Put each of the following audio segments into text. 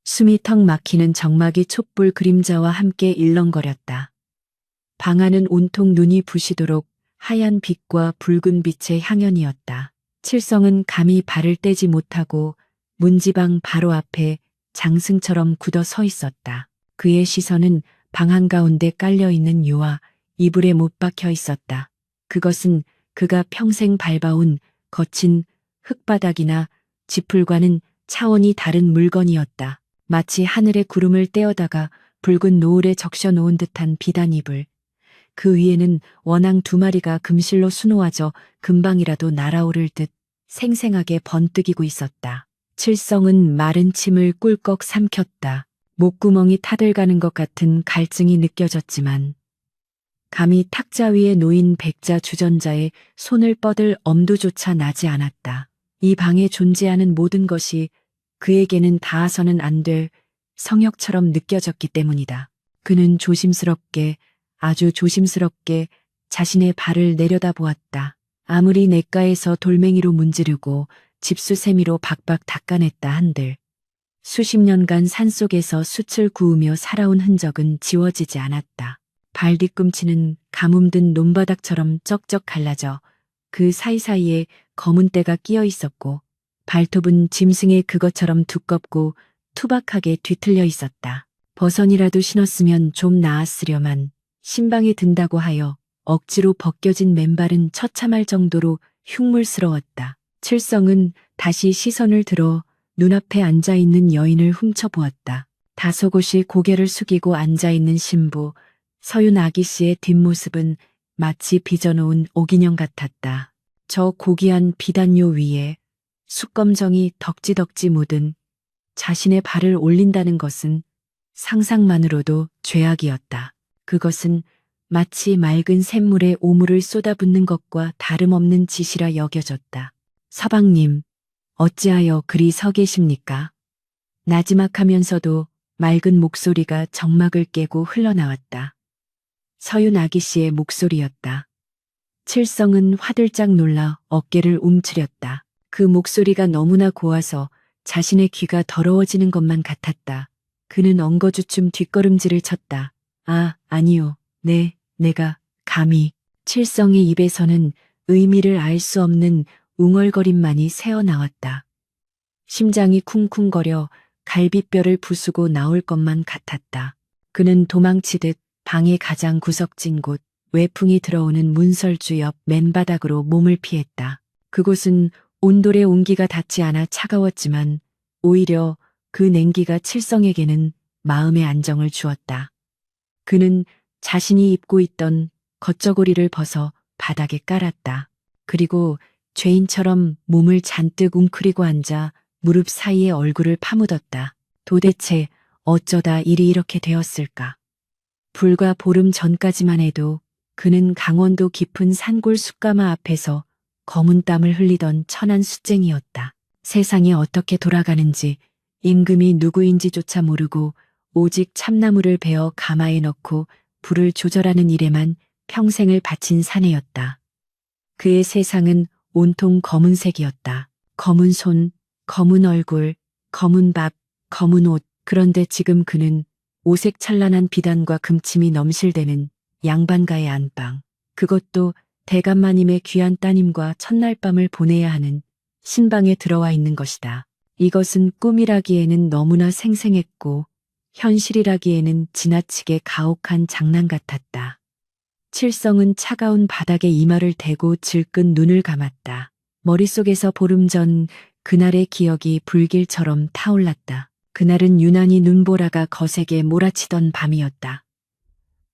숨이 턱 막히는 적막이 촛불 그림자와 함께 일렁거렸다. 방 안은 온통 눈이 부시도록 하얀 빛과 붉은 빛의 향연이었다. 칠성은 감히 발을 떼지 못하고 문지방 바로 앞에 장승처럼 굳어 서 있었다. 그의 시선은 방 한가운데 깔려있는 유화 이불에 못 박혀 있었다. 그것은 그가 평생 밟아온 거친 흙바닥이나 지풀과는 차원이 다른 물건이었다. 마치 하늘의 구름을 떼어다가 붉은 노을에 적셔 놓은 듯한 비단 이불. 그 위에는 원앙 2마리가 금실로 수놓아져 금방이라도 날아오를 듯 생생하게 번뜩이고 있었다. 칠성은 마른 침을 꿀꺽 삼켰다. 목구멍이 타들가는 것 같은 갈증이 느껴졌지만 감히 탁자 위에 놓인 백자 주전자에 손을 뻗을 엄두조차 나지 않았다. 이 방에 존재하는 모든 것이 그에게는 닿아서는 안 될 성역처럼 느껴졌기 때문이다. 그는 조심스럽게, 아주 조심스럽게 자신의 발을 내려다보았다. 아무리 냇가에서 돌멩이로 문지르고 집수세미로 박박 닦아냈다 한들 수십 년간 산속에서 숯을 구우며 살아온 흔적은 지워지지 않았다. 발 뒤꿈치는 가뭄든 논바닥처럼 쩍쩍 갈라져 그 사이사이에 검은 때가 끼어 있었고 발톱은 짐승의 그것처럼 두껍고 투박하게 뒤틀려 있었다. 버선이라도 신었으면 좀 나았으려만 신방에 든다고 하여 억지로 벗겨진 맨발은 처참할 정도로 흉물스러웠다. 칠성은 다시 시선을 들어 눈앞에 앉아있는 여인을 훔쳐보았다. 다소곳이 고개를 숙이고 앉아있는 신부 서윤 아기씨의 뒷모습은 마치 빚어놓은 옥인형 같았다. 저 고귀한 비단요 위에 숯검정이 덕지덕지 묻은 자신의 발을 올린다는 것은 상상만으로도 죄악이었다. 그것은 마치 맑은 샘물에 오물을 쏟아붓는 것과 다름없는 짓이라 여겨졌다. 서방님, 어찌하여 그리 서 계십니까? 나지막하면서도 맑은 목소리가 정막을 깨고 흘러나왔다. 서윤 아기씨의 목소리였다. 칠성은 화들짝 놀라 어깨를 움츠렸다. 그 목소리가 너무나 고와서 자신의 귀가 더러워지는 것만 같았다. 그는 엉거주춤 뒷걸음질을 쳤다. 아, 아니요. 내가 감히. 칠성의 입에서는 의미를 알 수 없는 웅얼거림만이 새어나왔다. 심장이 쿵쿵거려 갈비뼈를 부수고 나올 것만 같았다. 그는 도망치듯 방의 가장 구석진 곳 외풍이 들어오는 문설주 옆 맨바닥으로 몸을 피했다. 그곳은 온돌의 온기가 닿지 않아 차가웠지만 오히려 그 냉기가 칠성에게는 마음의 안정을 주었다. 그는 자신이 입고 있던 겉저고리를 벗어 바닥에 깔았다. 그리고 죄인처럼 몸을 잔뜩 웅크리고 앉아 무릎 사이에 얼굴을 파묻었다. 도대체 어쩌다 일이 이렇게 되었을까? 불과 보름 전까지만 해도 그는 강원도 깊은 산골 숯가마 앞에서 검은 땀을 흘리던 천한 숯쟁이였다. 세상이 어떻게 돌아가는지 임금이 누구인지조차 모르고 오직 참나무를 베어 가마에 넣고 불을 조절하는 일에만 평생을 바친 사내였다. 그의 세상은 온통 검은색이었다. 검은 손, 검은 얼굴, 검은 밥, 검은 옷. 그런데 지금 그는 오색 찬란한 비단과 금침이 넘실대는 양반가의 안방. 그것도 대감마님의 귀한 따님과 첫날 밤을 보내야 하는 신방에 들어와 있는 것이다. 이것은 꿈이라기에는 너무나 생생했고 현실이라기에는 지나치게 가혹한 장난 같았다. 칠성은 차가운 바닥에 이마를 대고 질끈 눈을 감았다. 머릿속에서 보름 전 그날의 기억이 불길처럼 타올랐다. 그날은 유난히 눈보라가 거세게 몰아치던 밤이었다.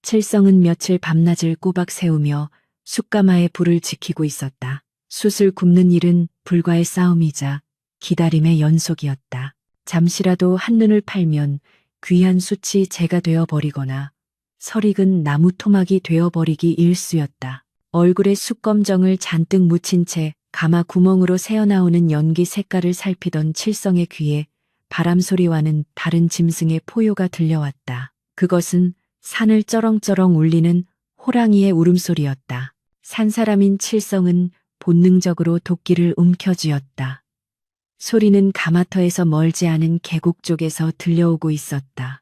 칠성은 며칠 밤낮을 꼬박 세우며 숯가마에 불을 지키고 있었다. 숯을 굽는 일은 불과의 싸움이자 기다림의 연속이었다. 잠시라도 한눈을 팔면 귀한 숯이 재가 되어버리거나 설익은 나무 토막이 되어버리기 일쑤였다. 얼굴에 숯검정을 잔뜩 묻힌 채 가마 구멍으로 새어나오는 연기 색깔을 살피던 칠성의 귀에 바람소리와는 다른 짐승의 포효가 들려왔다. 그것은 산을 쩌렁쩌렁 울리는 호랑이의 울음소리였다. 산사람인 칠성은 본능적으로 도끼를 움켜쥐었다. 소리는 가마터에서 멀지 않은 계곡 쪽에서 들려오고 있었다.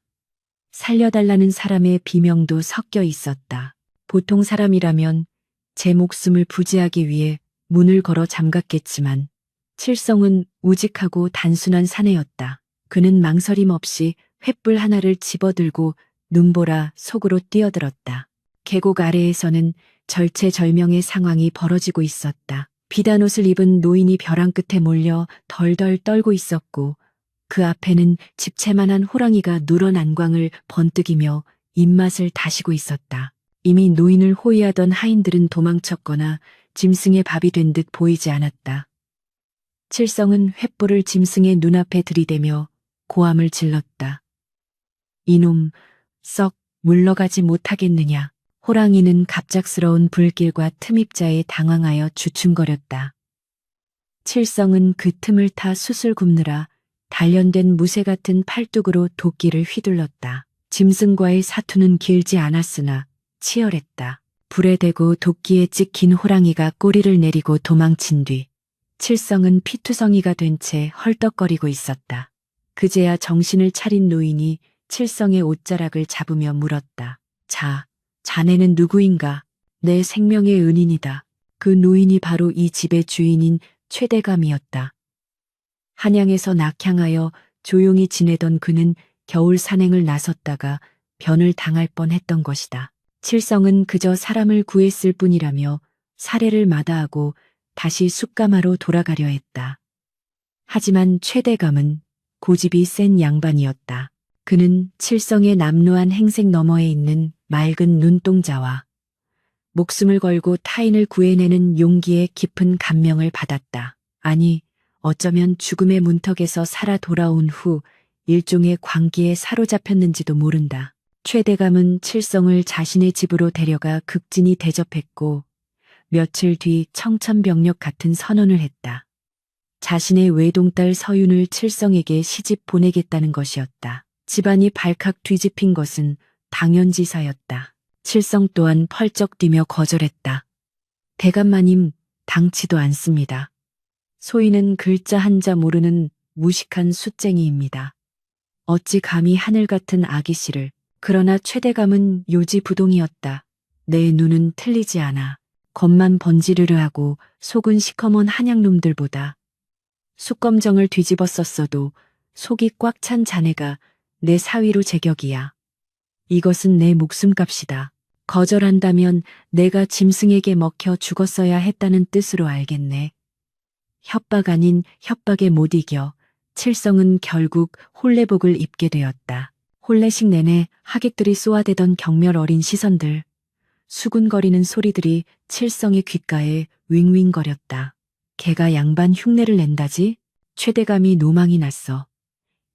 살려달라는 사람의 비명도 섞여 있었다. 보통 사람이라면 제 목숨을 부지하기 위해 문을 걸어 잠갔겠지만 칠성은 우직하고 단순한 사내였다. 그는 망설임 없이 횃불 하나를 집어들고 눈보라 속으로 뛰어들었다. 계곡 아래에서는 절체절명의 상황이 벌어지고 있었다. 비단 옷을 입은 노인이 벼랑 끝에 몰려 덜덜 떨고 있었고 그 앞에는 집채만한 호랑이가 누런 안광을 번뜩이며 입맛을 다시고 있었다. 이미 노인을 호위하던 하인들은 도망쳤거나 짐승의 밥이 된 듯 보이지 않았다. 칠성은 횃불을 짐승의 눈앞에 들이대며 고함을 질렀다. 이놈, 썩 물러가지 못하겠느냐. 호랑이는 갑작스러운 불길과 틈입자에 당황하여 주춤거렸다. 칠성은 그 틈을 타 숯을 굽느라 단련된 무쇠 같은 팔뚝으로 도끼를 휘둘렀다. 짐승과의 사투는 길지 않았으나 치열했다. 불에 대고 도끼에 찍힌 호랑이가 꼬리를 내리고 도망친 뒤 칠성은 피투성이가 된 채 헐떡거리고 있었다. 그제야 정신을 차린 노인이 칠성의 옷자락을 잡으며 물었다. 자네는 누구인가? 내 생명의 은인이다. 그 노인이 바로 이 집의 주인인 최대감이었다. 한양에서 낙향하여 조용히 지내던 그는 겨울 산행을 나섰다가 변을 당할 뻔했던 것이다. 칠성은 그저 사람을 구했을 뿐이라며 사례를 마다하고 다시 숯가마로 돌아가려 했다. 하지만 최대감은 고집이 센 양반이었다. 그는 칠성의 남루한 행색 너머에 있는 맑은 눈동자와 목숨을 걸고 타인을 구해내는 용기에 깊은 감명을 받았다. 아니, 어쩌면 죽음의 문턱에서 살아 돌아온 후 일종의 광기에 사로잡혔는지도 모른다. 최대감은 칠성을 자신의 집으로 데려가 극진히 대접했고 며칠 뒤 청천벽력 같은 선언을 했다. 자신의 외동딸 서윤을 칠성에게 시집 보내겠다는 것이었다. 집안이 발칵 뒤집힌 것은 당연지사였다. 칠성 또한 펄쩍 뛰며 거절했다. 대감마님, 당치도 않습니다. 소인은 글자 한자 모르는 무식한 숫쟁이입니다. 어찌 감히 하늘 같은 아기씨를. 그러나 최대감은 요지부동이었다. 내 눈은 틀리지 않아. 겉만 번지르르하고 속은 시커먼 한양놈들보다 숫검정을 뒤집어 썼어도 속이 꽉 찬 자네가 내 사위로 제격이야. 이것은 내 목숨값이다. 거절한다면 내가 짐승에게 먹혀 죽었어야 했다는 뜻으로 알겠네. 협박 아닌 협박에 못 이겨 칠성은 결국 홀레복을 입게 되었다. 혼례식 내내 하객들이 쏘아대던 경멸 어린 시선들, 수군거리는 소리들이 칠성의 귓가에 윙윙거렸다. 걔가 양반 흉내를 낸다지? 최대감이 노망이 났어.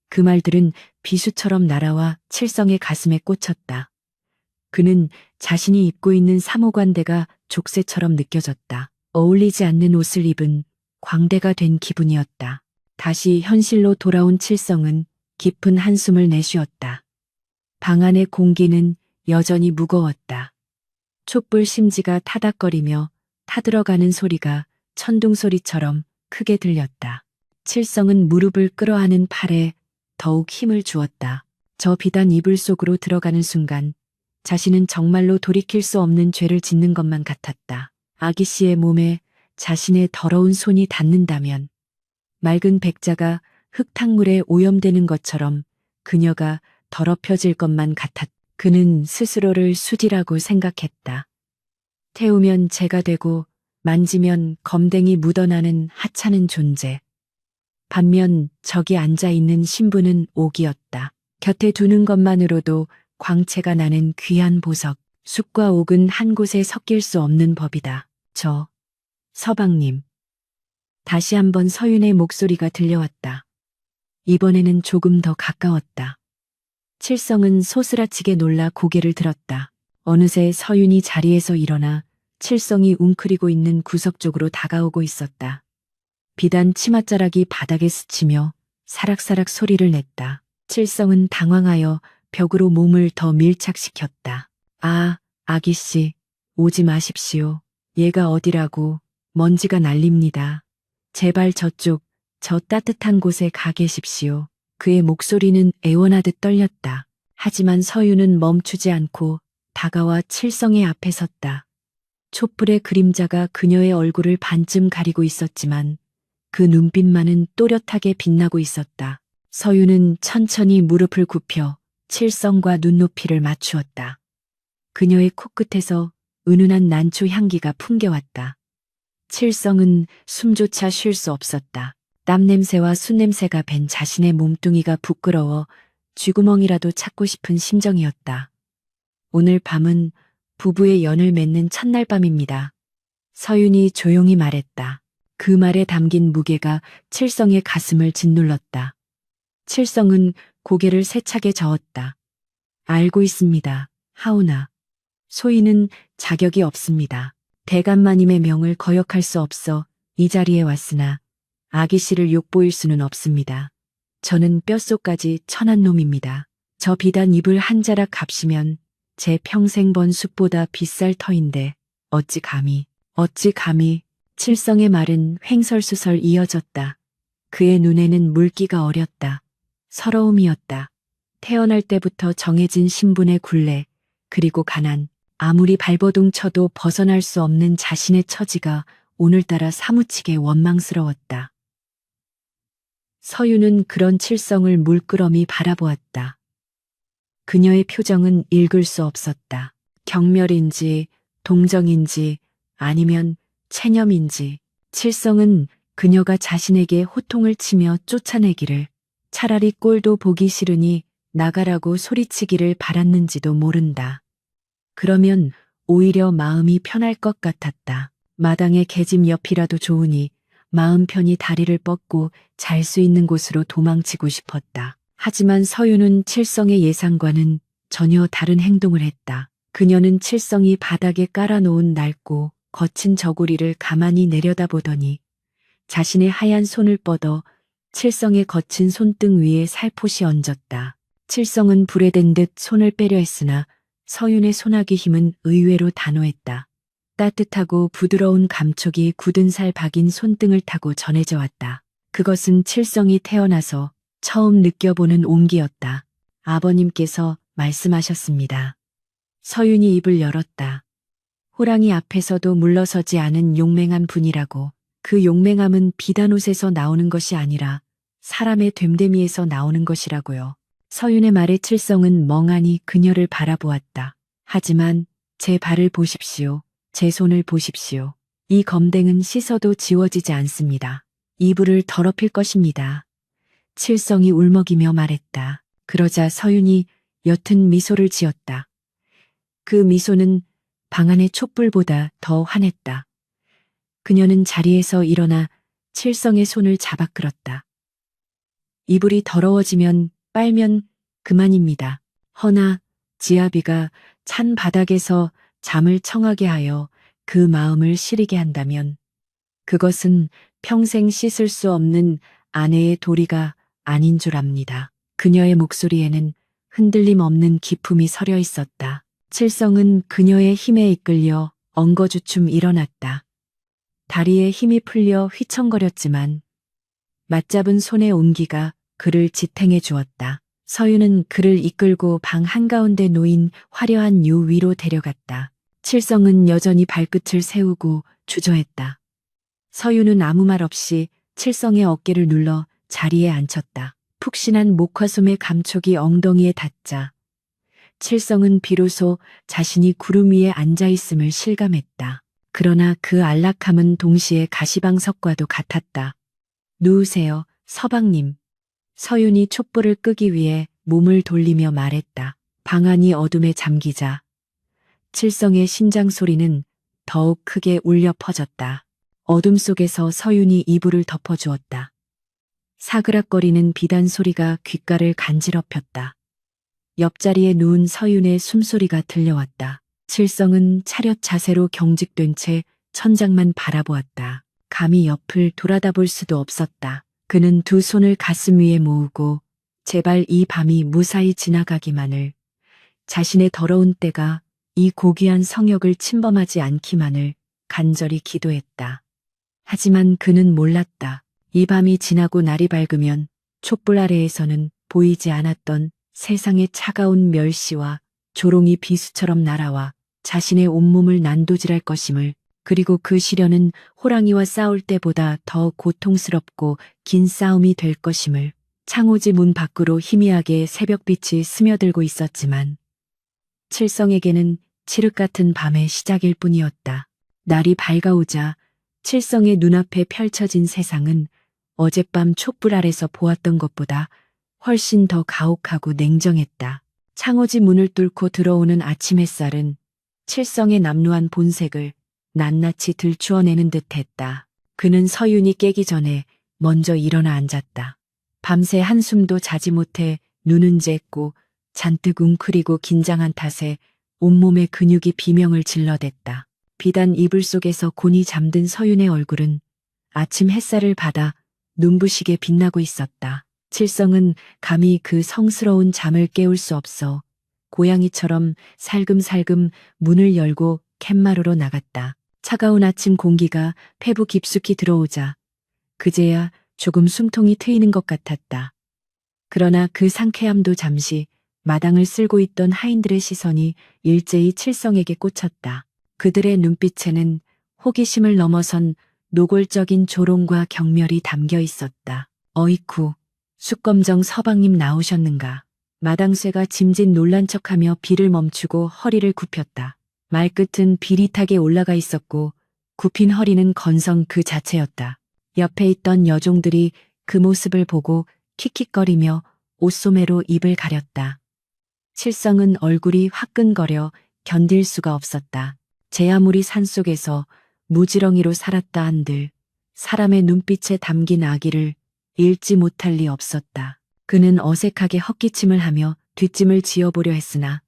그 말들은 비수처럼 날아와 칠성의 가슴에 꽂혔다. 그는 자신이 입고 있는 삼호관대가 족쇄처럼 느껴졌다. 어울리지 않는 옷을 입은 광대가 된 기분이었다. 다시 현실로 돌아온 칠성은 깊은 한숨을 내쉬었다. 방 안의 공기는 여전히 무거웠다. 촛불 심지가 타닥거리며 타들어가는 소리가 천둥소리처럼 크게 들렸다. 칠성은 무릎을 끌어안은 팔에 더욱 힘을 주었다. 저 비단 이불 속으로 들어가는 순간 자신은 정말로 돌이킬 수 없는 죄를 짓는 것만 같았다. 아기 씨의 몸에 자신의 더러운 손이 닿는다면 맑은 백자가 흙탕물에 오염되는 것처럼 그녀가 더럽혀질 것만 같았다. 그는 스스로를 수지라고 생각했다. 태우면 재가 되고 만지면 검댕이 묻어나는 하찮은 존재. 반면 저기 앉아있는 신부는 옥이었다. 곁에 두는 것만으로도 광채가 나는 귀한 보석. 숲과 옥은 한 곳에 섞일 수 없는 법이다. 서방님. 다시 한번 서윤의 목소리가 들려왔다. 이번에는 조금 더 가까웠다. 칠성은 소스라치게 놀라 고개를 들었다. 어느새 서윤이 자리에서 일어나 칠성이 웅크리고 있는 구석 쪽으로 다가오고 있었다. 비단 치맛자락이 바닥에 스치며 사락사락 소리를 냈다. 칠성은 당황하여 벽으로 몸을 더 밀착시켰다. 아, 아기씨, 오지 마십시오. 얘가 어디라고 먼지가 날립니다. 제발 저쪽 저 따뜻한 곳에 가 계십시오. 그의 목소리는 애원하듯 떨렸다. 하지만 서유는 멈추지 않고 다가와 칠성의 앞에 섰다. 촛불의 그림자가 그녀의 얼굴을 반쯤 가리고 있었지만 그 눈빛만은 또렷하게 빛나고 있었다. 서유는 천천히 무릎을 굽혀 칠성과 눈높이를 맞추었다. 그녀의 코끝에서 은은한 난초 향기가 풍겨왔다. 칠성은 숨조차 쉴 수 없었다. 땀 냄새와 술 냄새가 밴 자신의 몸뚱이가 부끄러워 쥐구멍이라도 찾고 싶은 심정이었다. 오늘 밤은 부부의 연을 맺는 첫날 밤입니다. 서윤이 조용히 말했다. 그 말에 담긴 무게가 칠성의 가슴을 짓눌렀다. 칠성은 고개를 세차게 저었다. 알고 있습니다. 하오나. 소희는 자격이 없습니다. 대감마님의 명을 거역할 수 없어 이 자리에 왔으나 아기 씨를 욕보일 수는 없습니다. 저는 뼛속까지 천한 놈입니다. 저 비단 이불 한 자락 값이면 제 평생 번 숲보다 비쌀 터인데 어찌 감히. 칠성의 말은 횡설수설 이어졌다. 그의 눈에는 물기가 어렸다. 서러움이었다. 태어날 때부터 정해진 신분의 굴레, 그리고 가난, 아무리 발버둥 쳐도 벗어날 수 없는 자신의 처지가 오늘따라 사무치게 원망스러웠다. 서유는 그런 칠성을 물끄러미 바라보았다. 그녀의 표정은 읽을 수 없었다. 경멸인지, 동정인지, 아니면 체념인지. 칠성은 그녀가 자신에게 호통을 치며 쫓아내기를, 차라리 꼴도 보기 싫으니 나가라고 소리치기를 바랐는지도 모른다. 그러면 오히려 마음이 편할 것 같았다. 마당의 계집 옆이라도 좋으니 마음 편히 다리를 뻗고 잘 수 있는 곳으로 도망치고 싶었다. 하지만 서유는 칠성의 예상과는 전혀 다른 행동을 했다. 그녀는 칠성이 바닥에 깔아놓은 낡고 거친 저고리를 가만히 내려다보더니 자신의 하얀 손을 뻗어 칠성의 거친 손등 위에 살포시 얹었다. 칠성은 불에 댄 듯 손을 빼려 했으나 서윤의 손아귀 힘은 의외로 단호했다. 따뜻하고 부드러운 감촉이 굳은 살 박인 손등을 타고 전해져 왔다. 그것은 칠성이 태어나서 처음 느껴보는 온기였다. 아버님께서 말씀하셨습니다. 서윤이 입을 열었다. 호랑이 앞에서도 물러서지 않은 용맹한 분이라고. 그 용맹함은 비단옷에서 나오는 것이 아니라 사람의 됨됨이에서 나오는 것이라고요. 서윤의 말에 칠성은 멍하니 그녀를 바라보았다. 하지만 제 발을 보십시오. 제 손을 보십시오. 이 검댕은 씻어도 지워지지 않습니다. 이불을 더럽힐 것입니다. 칠성이 울먹이며 말했다. 그러자 서윤이 옅은 미소를 지었다. 그 미소는 방 안의 촛불보다 더 환했다. 그녀는 자리에서 일어나 칠성의 손을 잡아 끌었다. 이불이 더러워지면 빨면 그만입니다. 허나 지아비가 찬 바닥에서 잠을 청하게 하여 그 마음을 시리게 한다면 그것은 평생 씻을 수 없는 아내의 도리가 아닌 줄 압니다. 그녀의 목소리에는 흔들림 없는 기품이 서려 있었다. 칠성은 그녀의 힘에 이끌려 엉거주춤 일어났다. 다리에 힘이 풀려 휘청거렸지만 맞잡은 손의 온기가 그를 지탱해 주었다. 서유는 그를 이끌고 방 한가운데 놓인 화려한 유 위로 데려갔다. 칠성은 여전히 발끝을 세우고 주저했다. 서유는 아무 말 없이 칠성의 어깨를 눌러 자리에 앉혔다. 푹신한 목화솜의 감촉이 엉덩이에 닿자 칠성은 비로소 자신이 구름 위에 앉아 있음을 실감했다. 그러나 그 안락함은 동시에 가시방석과도 같았다. 누우세요, 서방님. 서윤이 촛불을 끄기 위해 몸을 돌리며 말했다. 방 안이 어둠에 잠기자 칠성의 심장 소리는 더욱 크게 울려 퍼졌다. 어둠 속에서 서윤이 이불을 덮어주었다. 사그락거리는 비단 소리가 귓가를 간지럽혔다. 옆자리에 누운 서윤의 숨소리가 들려왔다. 칠성은 차렷 자세로 경직된 채 천장만 바라보았다. 감히 옆을 돌아다볼 수도 없었다. 그는 두 손을 가슴 위에 모으고 제발 이 밤이 무사히 지나가기만을, 자신의 더러운 때가 이 고귀한 성역을 침범하지 않기만을 간절히 기도했다. 하지만 그는 몰랐다. 이 밤이 지나고 날이 밝으면 촛불 아래에서는 보이지 않았던 세상의 차가운 멸시와 조롱이 비수처럼 날아와 자신의 온몸을 난도질할 것임을, 그리고 그 시련은 호랑이와 싸울 때보다 더 고통스럽고 긴 싸움이 될 것임을. 창호지 문 밖으로 희미하게 새벽빛이 스며들고 있었지만 칠성에게는 칠흑 같은 밤의 시작일 뿐이었다. 날이 밝아오자 칠성의 눈앞에 펼쳐진 세상은 어젯밤 촛불 아래서 보았던 것보다 훨씬 더 가혹하고 냉정했다. 창호지 문을 뚫고 들어오는 아침 햇살은 칠성의 남루한 본색을 낱낱이 들추어내는 듯했다. 그는 서윤이 깨기 전에 먼저 일어나 앉았다. 밤새 한숨도 자지 못해 눈은 쬐고 잔뜩 웅크리고 긴장한 탓에 온몸의 근육이 비명을 질러댔다. 비단 이불 속에서 곤히 잠든 서윤의 얼굴은 아침 햇살을 받아 눈부시게 빛나고 있었다. 칠성은 감히 그 성스러운 잠을 깨울 수 없어 고양이처럼 살금살금 문을 열고 캔마루로 나갔다. 차가운 아침 공기가 폐부 깊숙이 들어오자 그제야 조금 숨통이 트이는 것 같았다. 그러나 그 상쾌함도 잠시 마당을 쓸고 있던 하인들의 시선이 일제히 칠성에게 꽂혔다. 그들의 눈빛에는 호기심을 넘어선 노골적인 조롱과 경멸이 담겨 있었다. 어이쿠, 숙검정 서방님 나오셨는가. 마당쇠가 짐짓 놀란 척하며 비를 멈추고 허리를 굽혔다. 말끝은 비릿하게 올라가 있었고 굽힌 허리는 건성 그 자체였다. 옆에 있던 여종들이 그 모습을 보고 킥킥거리며 옷소매로 입을 가렸다. 칠성은 얼굴이 화끈거려 견딜 수가 없었다. 제 아무리 산속에서 무지렁이로 살았다 한들 사람의 눈빛에 담긴 악의를 읽지 못할 리 없었다. 그는 어색하게 헛기침을 하며 뒷짐을 지어보려 했으나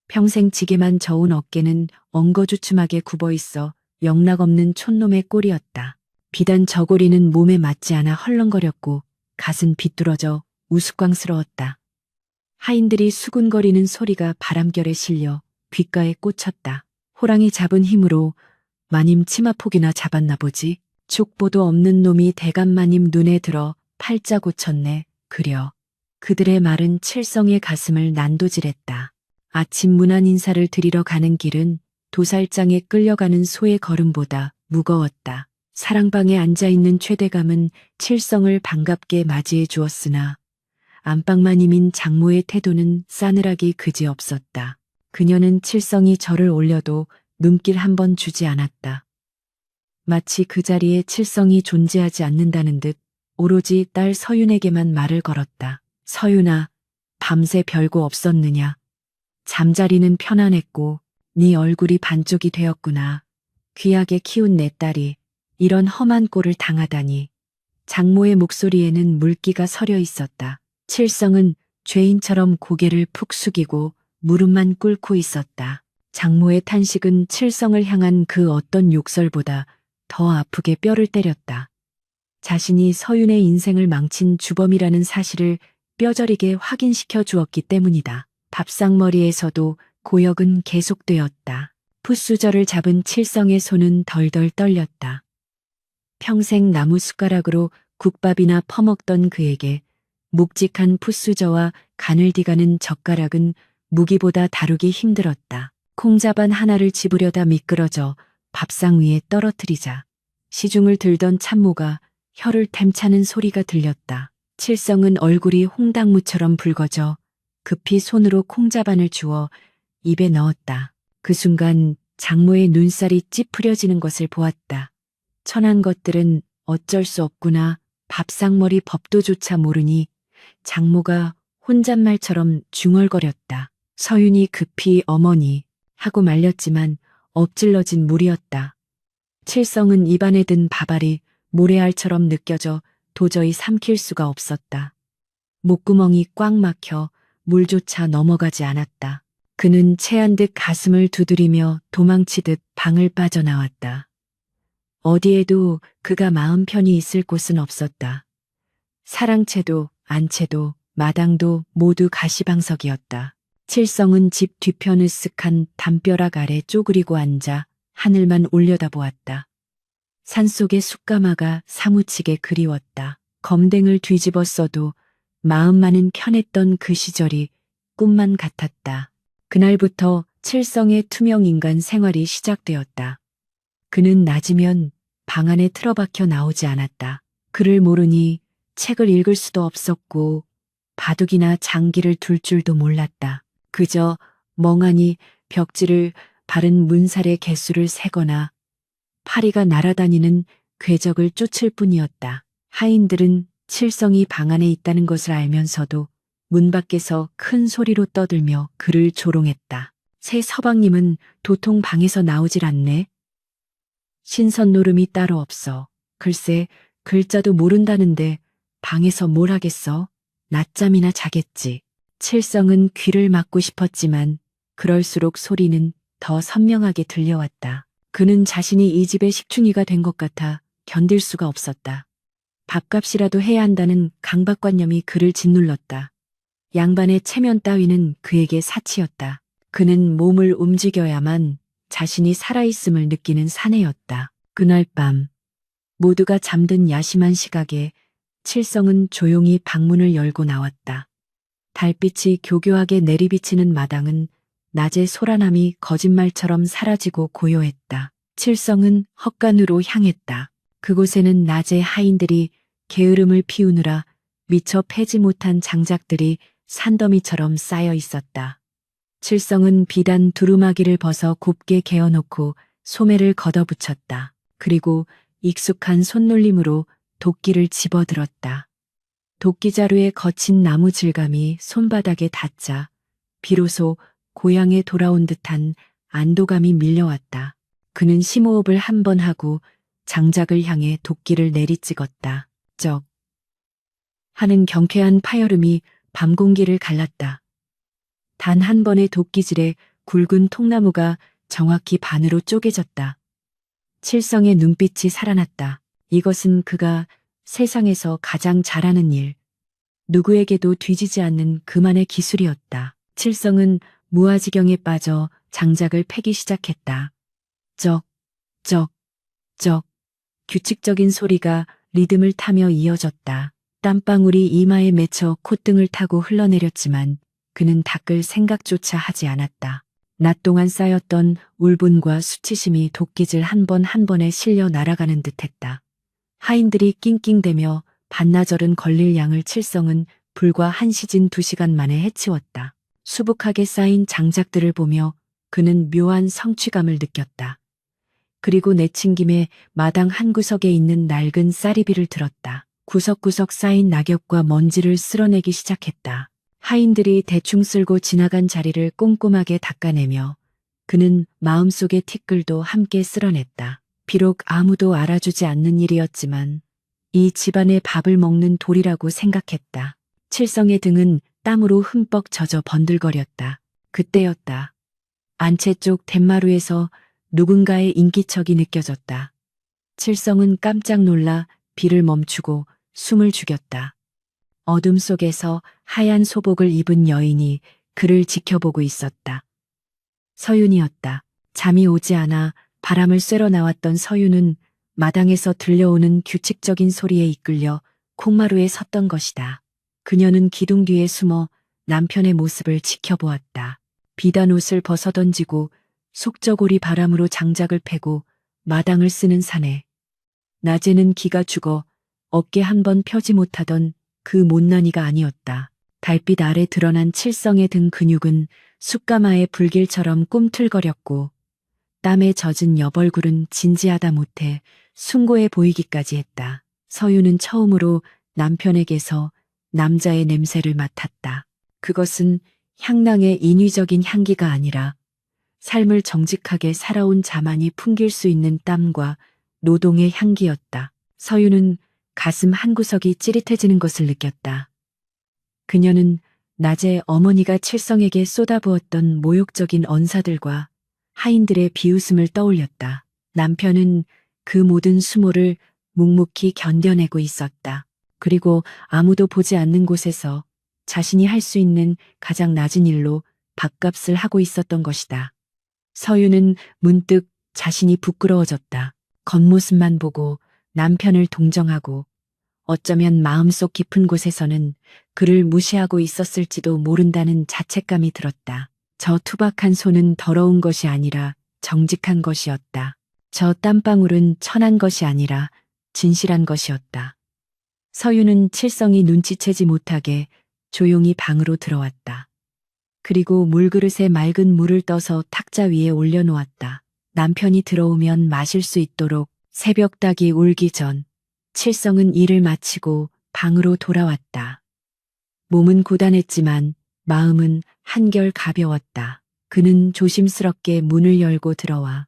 평생 지게만 저은 어깨는 엉거주춤하게 굽어있어 영락없는 촌놈의 꼴이었다. 비단 저고리는 몸에 맞지 않아 헐렁거렸고 갓은 비뚤어져 우스꽝스러웠다. 하인들이 수군거리는 소리가 바람결에 실려 귓가에 꽂혔다. 호랑이 잡은 힘으로 마님 치마폭이나 잡았나 보지. 족보도 없는 놈이 대감마님 눈에 들어 팔자 고쳤네. 그려. 그들의 말은 칠성의 가슴을 난도질했다. 아침 문안 인사를 드리러 가는 길은 도살장에 끌려가는 소의 걸음보다 무거웠다. 사랑방에 앉아있는 최대감은 칠성을 반갑게 맞이해 주었으나 안방마님인 장모의 태도는 싸늘하기 그지없었다. 그녀는 칠성이 절을 올려도 눈길 한 번 주지 않았다. 마치 그 자리에 칠성이 존재하지 않는다는 듯 오로지 딸 서윤에게만 말을 걸었다. 서윤아, 밤새 별거 없었느냐. 잠자리는 편안했고 네 얼굴이 반쪽이 되었구나. 귀하게 키운 내 딸이 이런 험한 꼴을 당하다니. 장모의 목소리에는 물기가 서려 있었다. 칠성은 죄인처럼 고개를 푹 숙이고 무릎만 꿇고 있었다. 장모의 탄식은 칠성을 향한 그 어떤 욕설보다 더 아프게 뼈를 때렸다. 자신이 서윤의 인생을 망친 주범이라는 사실을 뼈저리게 확인시켜 주었기 때문이다. 밥상머리에서도 고역은 계속되었다. 풋수저를 잡은 칠성의 손은 덜덜 떨렸다. 평생 나무 숟가락으로 국밥이나 퍼먹던 그에게 묵직한 풋수저와 가늘디 가는 젓가락은 무기보다 다루기 힘들었다. 콩자반 하나를 집으려다 미끄러져 밥상 위에 떨어뜨리자 시중을 들던 참모가 혀를 템차는 소리가 들렸다. 칠성은 얼굴이 홍당무처럼 붉어져 급히 손으로 콩자반을 주워 입에 넣었다. 그 순간 장모의 눈살이 찌푸려지는 것을 보았다. 천한 것들은 어쩔 수 없구나. 밥상머리 법도조차 모르니 장모가 혼잣말처럼 중얼거렸다. 서윤이 급히 어머니 하고 말렸지만 엎질러진 물이었다. 칠성은 입안에 든 밥알이 모래알처럼 느껴져 도저히 삼킬 수가 없었다. 목구멍이 꽉 막혀 물조차 넘어가지 않았다. 그는 체한 듯 가슴을 두드리며 도망치듯 방을 빠져나왔다. 어디에도 그가 마음 편히 있을 곳은 없었다. 사랑채도 안채도 마당도 모두 가시방석이었다. 칠성은 집 뒤편 으쓱한 담벼락 아래 쪼그리고 앉아 하늘만 올려다보았다. 산속의 숯가마가 사무치게 그리웠다. 검댕을 뒤집어 써도 마음만은 편했던 그 시절이 꿈만 같았다. 그날부터 칠성의 투명 인간 생활이 시작되었다. 그는 낮이면 방 안에 틀어박혀 나오지 않았다. 글을 모르니 책을 읽을 수도 없었고 바둑이나 장기를 둘 줄도 몰랐다. 그저 멍하니 벽지를 바른 문살의 개수를 세거나 파리가 날아다니는 궤적을 쫓을 뿐이었다. 하인들은 칠성이 방 안에 있다는 것을 알면서도 문 밖에서 큰 소리로 떠들며 그를 조롱했다. 새 서방님은 도통 방에서 나오질 않네. 신선 노름이 따로 없어. 글쎄, 글자도 모른다는데 방에서 뭘 하겠어? 낮잠이나 자겠지. 칠성은 귀를 막고 싶었지만 그럴수록 소리는 더 선명하게 들려왔다. 그는 자신이 이 집의 식충이가 된 것 같아 견딜 수가 없었다. 밥값이라도 해야 한다는 강박관념이 그를 짓눌렀다. 양반의 체면 따위는 그에게 사치였다. 그는 몸을 움직여야만 자신이 살아있음을 느끼는 사내였다. 그날 밤 모두가 잠든 야심한 시각에 칠성은 조용히 방문을 열고 나왔다. 달빛이 교교하게 내리비치는 마당은 낮의 소란함이 거짓말처럼 사라지고 고요했다. 칠성은 헛간으로 향했다. 그곳에는 낮에 하인들이 게으름을 피우느라 미처 패지 못한 장작들이 산더미처럼 쌓여 있었다. 칠성은 비단 두루마기를 벗어 곱게 개어놓고 소매를 걷어붙였다. 그리고 익숙한 손놀림으로 도끼를 집어들었다. 도끼자루의 거친 나무 질감이 손바닥에 닿자 비로소 고향에 돌아온 듯한 안도감이 밀려왔다. 그는 심호흡을 한 번 하고 장작을 향해 도끼를 내리찍었다. 쩍 하는 경쾌한 파열음이 밤 공기를 갈랐다. 단 한 번의 도끼질에 굵은 통나무가 정확히 반으로 쪼개졌다. 칠성의 눈빛이 살아났다. 이것은 그가 세상에서 가장 잘하는 일, 누구에게도 뒤지지 않는 그만의 기술이었다. 칠성은 무아지경에 빠져 장작을 패기 시작했다. 쩍, 쩍, 쩍. 규칙적인 소리가 리듬을 타며 이어졌다. 땀방울이 이마에 맺혀 콧등을 타고 흘러내렸지만 그는 닦을 생각조차 하지 않았다. 낮 동안 쌓였던 울분과 수치심이 도끼질 한 번 한 번에 실려 날아가는 듯했다. 하인들이 낑낑대며 반나절은 걸릴 양을 칠성은 불과 한시진 2시간 만에 해치웠다. 수북하게 쌓인 장작들을 보며 그는 묘한 성취감을 느꼈다. 그리고 내친김에 마당 한 구석에 있는 낡은 쌀이비를 들었다. 구석구석 쌓인 낙엽과 먼지를 쓸어내기 시작했다. 하인들이 대충 쓸고 지나간 자리를 꼼꼼하게 닦아내며 그는 마음속의 티끌도 함께 쓸어냈다. 비록 아무도 알아주지 않는 일이었지만 이 집안의 밥을 먹는 도리라고 생각했다. 칠성의 등은 땀으로 흠뻑 젖어 번들거렸다. 그때였다. 안채 쪽 덴마루에서 누군가의 인기척이 느껴졌다. 칠성은 깜짝 놀라 비를 멈추고 숨을 죽였다. 어둠 속에서 하얀 소복을 입은 여인이 그를 지켜보고 있었다. 서윤이었다. 잠이 오지 않아 바람을 쐬러 나왔던 서윤은 마당에서 들려오는 규칙적인 소리에 이끌려 콩마루에 섰던 것이다. 그녀는 기둥 뒤에 숨어 남편의 모습을 지켜보았다. 비단 옷을 벗어던지고 속저고리 바람으로 장작을 패고 마당을 쓰는 사내. 낮에는 기가 죽어 어깨 한 번 펴지 못하던 그 못난이가 아니었다. 달빛 아래 드러난 칠성의 등 근육은 숯가마의 불길처럼 꿈틀거렸고 땀에 젖은 여벌굴은 진지하다 못해 숭고해 보이기까지 했다. 서유는 처음으로 남편에게서 남자의 냄새를 맡았다. 그것은 향낭의 인위적인 향기가 아니라 삶을 정직하게 살아온 자만이 풍길 수 있는 땀과 노동의 향기였다. 서유는 가슴 한구석이 찌릿해지는 것을 느꼈다. 그녀는 낮에 어머니가 칠성에게 쏟아부었던 모욕적인 언사들과 하인들의 비웃음을 떠올렸다. 남편은 그 모든 수모를 묵묵히 견뎌내고 있었다. 그리고 아무도 보지 않는 곳에서 자신이 할 수 있는 가장 낮은 일로 밥값을 하고 있었던 것이다. 서유는 문득 자신이 부끄러워졌다. 겉모습만 보고 남편을 동정하고 어쩌면 마음속 깊은 곳에서는 그를 무시하고 있었을지도 모른다는 자책감이 들었다. 저 투박한 손은 더러운 것이 아니라 정직한 것이었다. 저 땀방울은 천한 것이 아니라 진실한 것이었다. 서유는 칠성이 눈치채지 못하게 조용히 방으로 들어왔다. 그리고 물그릇에 맑은 물을 떠서 탁자 위에 올려놓았다. 남편이 들어오면 마실 수 있도록 새벽 닭이 울기 전 칠성은 일을 마치고 방으로 돌아왔다. 몸은 고단했지만 마음은 한결 가벼웠다. 그는 조심스럽게 문을 열고 들어와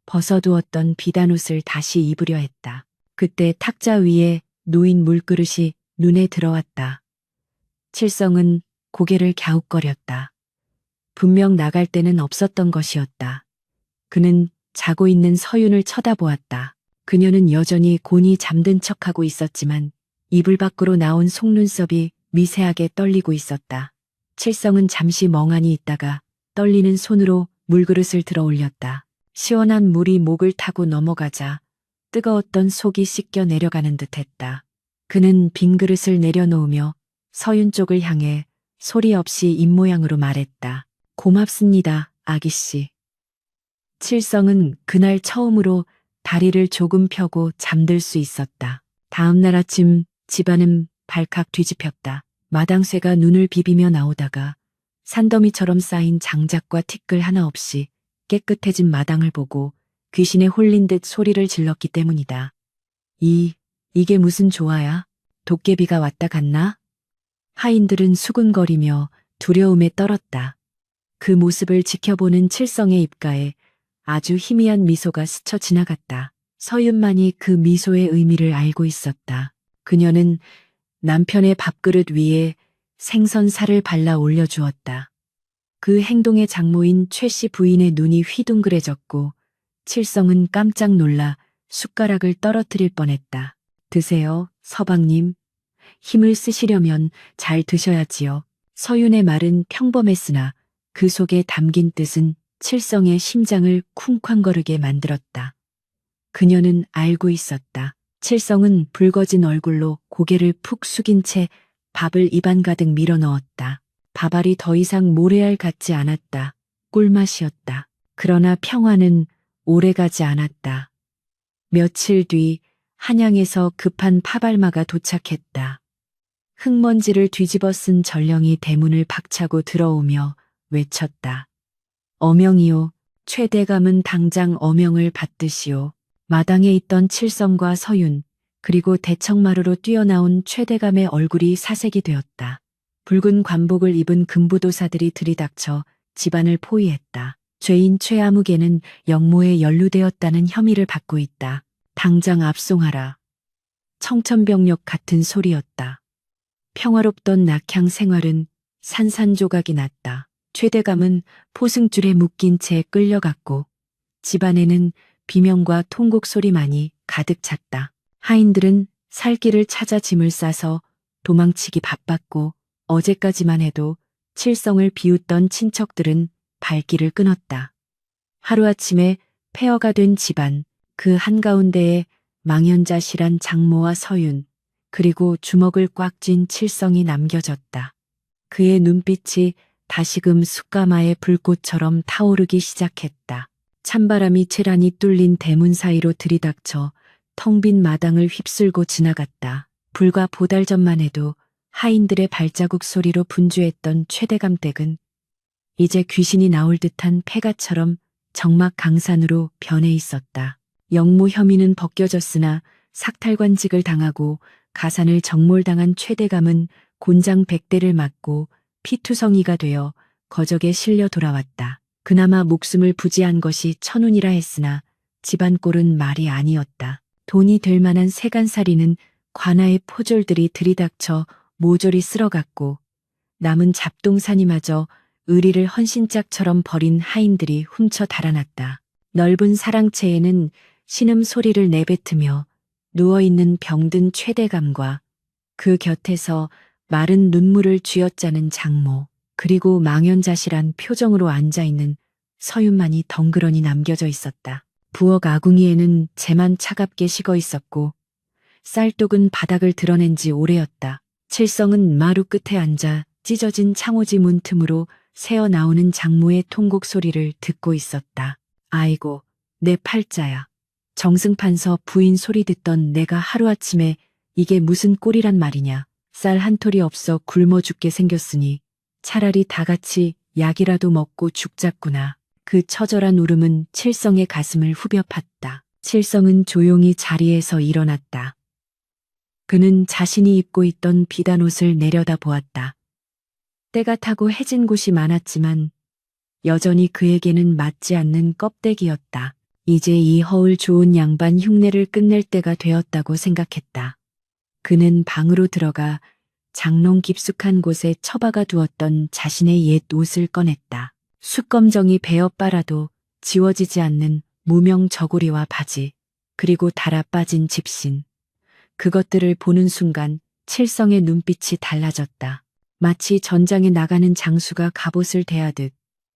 벗어두었던 비단옷을 다시 입으려 했다. 그때 탁자 위에 놓인 물그릇이 눈에 들어왔다. 칠성은 고개를 갸웃거렸다. 분명 나갈 때는 없었던 것이었다. 그는 자고 있는 서윤을 쳐다보았다. 그녀는 여전히 곤히 잠든 척하고 있었지만 이불 밖으로 나온 속눈썹이 미세하게 떨리고 있었다. 칠성은 잠시 멍하니 있다가 떨리는 손으로 물그릇을 들어 올렸다. 시원한 물이 목을 타고 넘어가자 뜨거웠던 속이 씻겨 내려가는 듯했다. 그는 빈 그릇을 내려놓으며 서윤 쪽을 향해 소리 없이 입모양으로 말했다. 고맙습니다, 아기씨. 칠성은 그날 처음으로 다리를 조금 펴고 잠들 수 있었다. 다음 날 아침 집안은 발칵 뒤집혔다. 마당쇠가 눈을 비비며 나오다가 산더미처럼 쌓인 장작과 티끌 하나 없이 깨끗해진 마당을 보고 귀신에 홀린 듯 소리를 질렀기 때문이다. 이게 무슨 조화야? 도깨비가 왔다 갔나? 하인들은 수군거리며 두려움에 떨었다. 그 모습을 지켜보는 칠성의 입가에 아주 희미한 미소가 스쳐 지나갔다. 서윤만이 그 미소의 의미를 알고 있었다. 그녀는 남편의 밥그릇 위에 생선살을 발라 올려주었다. 그 행동에 장모인 최 씨 부인의 눈이 휘둥그레졌고 칠성은 깜짝 놀라 숟가락을 떨어뜨릴 뻔했다. 드세요, 서방님. 힘을 쓰시려면 잘 드셔야지요. 서윤의 말은 평범했으나 그 속에 담긴 뜻은 칠성의 심장을 쿵쾅거리게 만들었다. 그녀는 알고 있었다. 칠성은 붉어진 얼굴로 고개를 푹 숙인 채 밥을 입안 가득 밀어 넣었다. 밥알이 더 이상 모래알 같지 않았다. 꿀맛이었다. 그러나 평화는 오래가지 않았다. 며칠 뒤 한양에서 급한 파발마가 도착했다. 흙먼지를 뒤집어 쓴 전령이 대문을 박차고 들어오며 외쳤다. 어명이요. 최대감은 당장 어명을 받드시오. 마당에 있던 칠성과 서윤, 그리고 대청마루로 뛰어나온 최대감의 얼굴이 사색이 되었다. 붉은 관복을 입은 금부도사들이 들이닥쳐 집안을 포위했다. 죄인 최아무개는 영모에 연루되었다는 혐의를 받고 있다. 당장 압송하라. 청천벽력 같은 소리였다. 평화롭던 낙향 생활은 산산조각이 났다. 최대감은 포승줄에 묶인 채 끌려갔고 집안에는 비명과 통곡 소리만이 가득 찼다. 하인들은 살 길을 찾아 짐을 싸서 도망치기 바빴고 어제까지만 해도 칠성을 비웃던 친척들은 발길을 끊었다. 하루아침에 폐허가 된 집안, 그 한가운데에 망연자실한 장모와 서윤, 그리고 주먹을 꽉 쥔 칠성이 남겨졌다. 그의 눈빛이 다시금 숯가마의 불꽃처럼 타오르기 시작했다. 찬바람이 채란히 뚫린 대문 사이로 들이닥쳐 텅 빈 마당을 휩쓸고 지나갔다. 불과 보달 전만 해도 하인들의 발자국 소리로 분주했던 최대감 댁은 이제 귀신이 나올 듯한 폐가처럼 적막 강산으로 변해 있었다. 영모 혐의는 벗겨졌으나 삭탈관직을 당하고 가산을 정몰당한 최대감은 곤장 100대를 맞고 피투성이가 되어 거적에 실려 돌아왔다. 그나마 목숨을 부지한 것이 천운이라 했으나 집안 꼴은 말이 아니었다. 돈이 될 만한 세간살이는 관아의 포졸들이 들이닥쳐 모조리 쓸어갔고 남은 잡동사니마저 의리를 헌신짝처럼 버린 하인들이 훔쳐 달아났다. 넓은 사랑채에는 신음소리를 내뱉으며 누워있는 병든 최대감과 그 곁에서 마른 눈물을 쥐어짜는 장모, 그리고 망연자실한 표정으로 앉아있는 서윤만이 덩그러니 남겨져 있었다. 부엌 아궁이에는 재만 차갑게 식어 있었고 쌀독은 바닥을 드러낸 지 오래였다. 칠성은 마루 끝에 앉아 찢어진 창호지 문틈으로 새어 나오는 장모의 통곡 소리를 듣고 있었다. 아이고, 내 팔자야. 정승판서 부인 소리 듣던 내가 하루아침에 이게 무슨 꼴이란 말이냐. 쌀 한 톨이 없어 굶어 죽게 생겼으니 차라리 다 같이 약이라도 먹고 죽자꾸나. 그 처절한 울음은 칠성의 가슴을 후벼 팠다. 칠성은 조용히 자리에서 일어났다. 그는 자신이 입고 있던 비단 옷을 내려다 보았다. 때가 타고 해진 곳이 많았지만 여전히 그에게는 맞지 않는 껍데기였다. 이제 이 허울 좋은 양반 흉내를 끝낼 때가 되었다고 생각했다. 그는 방으로 들어가 장롱 깊숙한 곳에 처박아 두었던 자신의 옛 옷을 꺼냈다. 숯검정이 베어 빨아도 지워지지 않는 무명 저고리와 바지, 그리고 달아 빠진 집신. 그것들을 보는 순간 칠성의 눈빛이 달라졌다. 마치 전장에 나가는 장수가 갑옷을 대하듯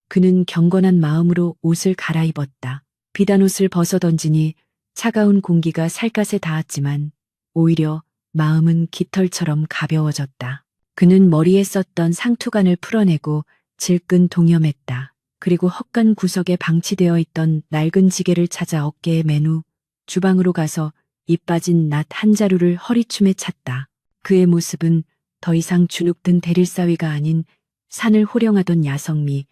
그는 경건한 마음으로 옷을 갈아입었다. 비단옷을 벗어던지니 차가운 공기가 살갗에 닿았지만 오히려 마음은 깃털처럼 가벼워졌다. 그는 머리에 썼던 상투간을 풀어내고 질끈 동염했다. 그리고 헛간 구석에 방치되어 있던 낡은 지게를 찾아 어깨에 맨 후 주방으로 가서 이 빠진 낫 한 자루를 허리춤에 찼다. 그의 모습은 더 이상 주눅든 대릴사위가 아닌 산을 호령하던 야성미,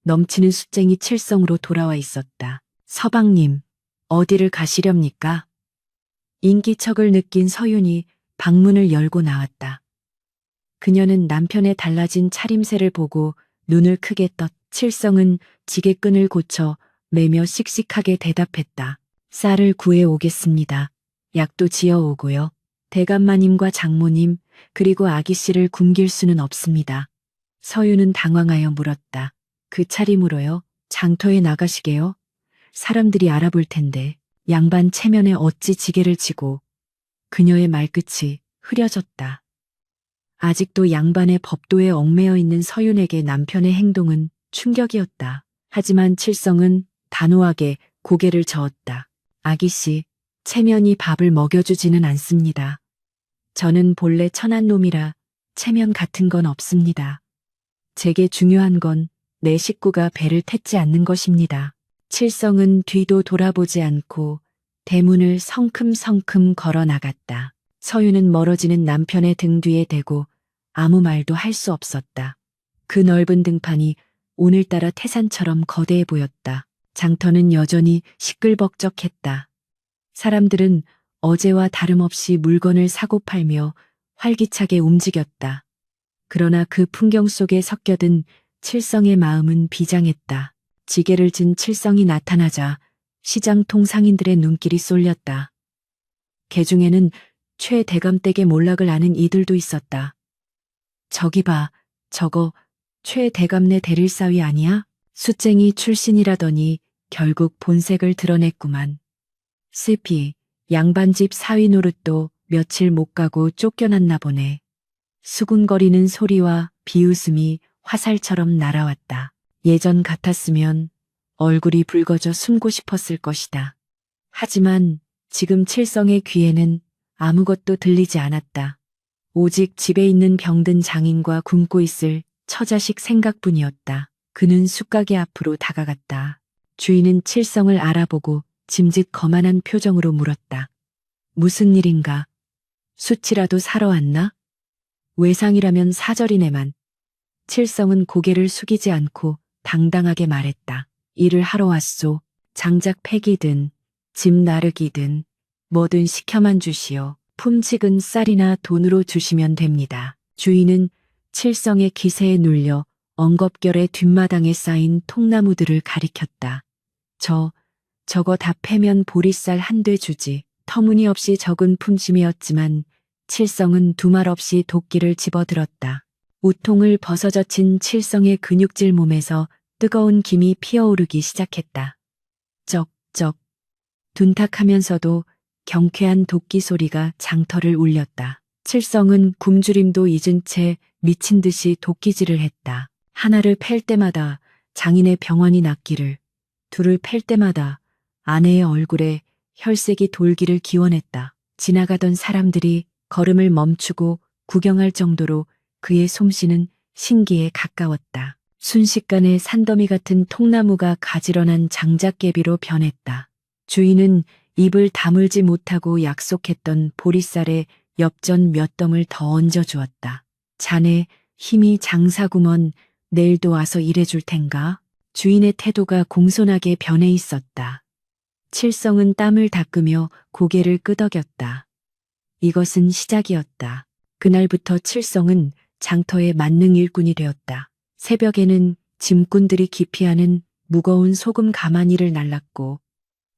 넘치는 숫쟁이 칠성으로 돌아와 있었다. 서방님, 어디를 가시렵니까? 인기척을 느낀 서윤이 방문을 열고 나왔다. 그녀는 남편의 달라진 차림새를 보고 눈을 크게 떴. 칠성은 지게끈을 고쳐 매며 씩씩하게 대답했다. 쌀을 구해 오겠습니다. 약도 지어 오고요. 대감마님과 장모님 그리고 아기씨를 굶길 수는 없습니다. 서윤은 당황하여 물었다. 그 차림으로요? 장터에 나가시게요? 사람들이 알아볼 텐데. 양반 체면에 어찌 지게를 지고. 그녀의 말끝이 흐려졌다. 아직도 양반의 법도에 얽매여 있는 서윤에게 남편의 행동은 충격이었다. 하지만 칠성은 단호하게 고개를 저었다. 아기씨, 체면이 밥을 먹여주지는 않습니다. 저는 본래 천한 놈이라 체면 같은 건 없습니다. 제게 중요한 건 내 식구가 배를 탔지 않는 것입니다. 칠성은 뒤도 돌아보지 않고 대문을 성큼성큼 걸어 나갔다. 서윤은 멀어지는 남편의 등 뒤에 대고 아무 말도 할 수 없었다. 그 넓은 등판이 오늘따라 태산처럼 거대해 보였다. 장터는 여전히 시끌벅적했다. 사람들은 어제와 다름없이 물건을 사고 팔며 활기차게 움직였다. 그러나 그 풍경 속에 섞여든 칠성의 마음은 비장했다. 지게를 진 칠성이 나타나자 시장통 상인들의 눈길이 쏠렸다. 개중에는 최 대감댁의 몰락을 아는 이들도 있었다. 저기 봐, 저거 최 대감네 대릴사위 아니야? 숫쟁이 출신이라더니 결국 본색을 드러냈구만. 슬피, 양반집 사위 노릇도 며칠 못 가고 쫓겨났나 보네. 수군거리는 소리와 비웃음이 화살처럼 날아왔다. 예전 같았으면 얼굴이 붉어져 숨고 싶었을 것이다. 하지만 지금 칠성의 귀에는 아무것도 들리지 않았다. 오직 집에 있는 병든 장인과 굶고 있을 처자식 생각뿐이었다. 그는 쑥가게 앞으로 다가갔다. 주인은 칠성을 알아보고 짐짓 거만한 표정으로 물었다. 무슨 일인가? 숯이라도 사러 왔나? 외상이라면 사절이네만. 칠성은 고개를 숙이지 않고 당당하게 말했다. 일을 하러 왔소. 장작 패기든 집 나르기든 뭐든 시켜만 주시오. 품칙은 쌀이나 돈으로 주시면 됩니다. 주인은 칠성의 기세에 눌려 엉겁결에 뒷마당에 쌓인 통나무들을 가리켰다. 저거 다 패면 보리쌀 한 돼 주지. 터무니없이 적은 품짐이었지만 칠성은 두말 없이 도끼를 집어들었다. 우통을 벗어젖힌 칠성의 근육질 몸에서 뜨거운 김이 피어오르기 시작했다. 쩍쩍. 둔탁하면서도 경쾌한 도끼 소리가 장터를 울렸다. 칠성은 굶주림도 잊은 채 미친 듯이 도끼질을 했다. 하나를 팰 때마다 장인의 병환이 낫기를, 둘을 팰 때마다 아내의 얼굴에 혈색이 돌기를 기원했다. 지나가던 사람들이 걸음을 멈추고 구경할 정도로 그의 솜씨는 신기에 가까웠다. 순식간에 산더미 같은 통나무가 가지런한 장작개비로 변했다. 주인은 입을 다물지 못하고 약속했던 보리쌀에 엽전 몇 덩을 더 얹어주었다. 자네 힘이 장사구먼. 내일도 와서 일해줄 텐가? 주인의 태도가 공손하게 변해 있었다. 칠성은 땀을 닦으며 고개를 끄덕였다. 이것은 시작이었다. 그날부터 칠성은 장터의 만능 일꾼이 되었다. 새벽에는 짐꾼들이 기피하는 무거운 소금 가마니를 날랐고,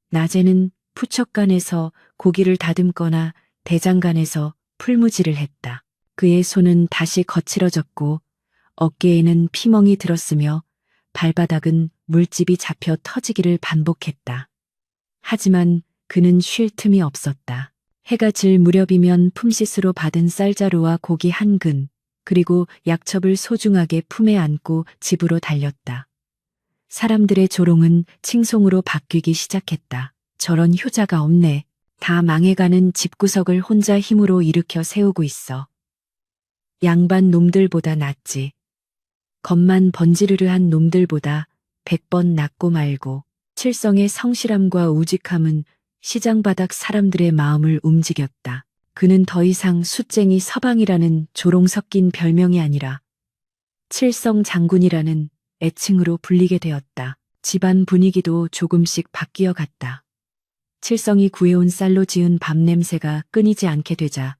낮에는 푸척간에서 고기를 다듬거나 대장간에서 풀무지를 했다. 그의 손은 다시 거칠어졌고 어깨에는 피멍이 들었으며 발바닥은 물집이 잡혀 터지기를 반복했다. 하지만 그는 쉴 틈이 없었다. 해가 질 무렵이면 품짓으로 받은 쌀자루와 고기 한 근, 그리고 약첩을 소중하게 품에 안고 집으로 달렸다. 사람들의 조롱은 칭송으로 바뀌기 시작했다. 저런 효자가 없네. 다 망해가는 집구석을 혼자 힘으로 일으켜 세우고 있어. 양반 놈들보다 낫지. 겉만 번지르르한 놈들보다 100번 낫고 말고. 칠성의 성실함과 우직함은 시장 바닥 사람들의 마음을 움직였다. 그는 더 이상 숫쟁이 서방이라는 조롱 섞인 별명이 아니라 칠성 장군이라는 애칭으로 불리게 되었다. 집안 분위기도 조금씩 바뀌어 갔다. 칠성이 구해온 쌀로 지은 밥 냄새가 끊이지 않게 되자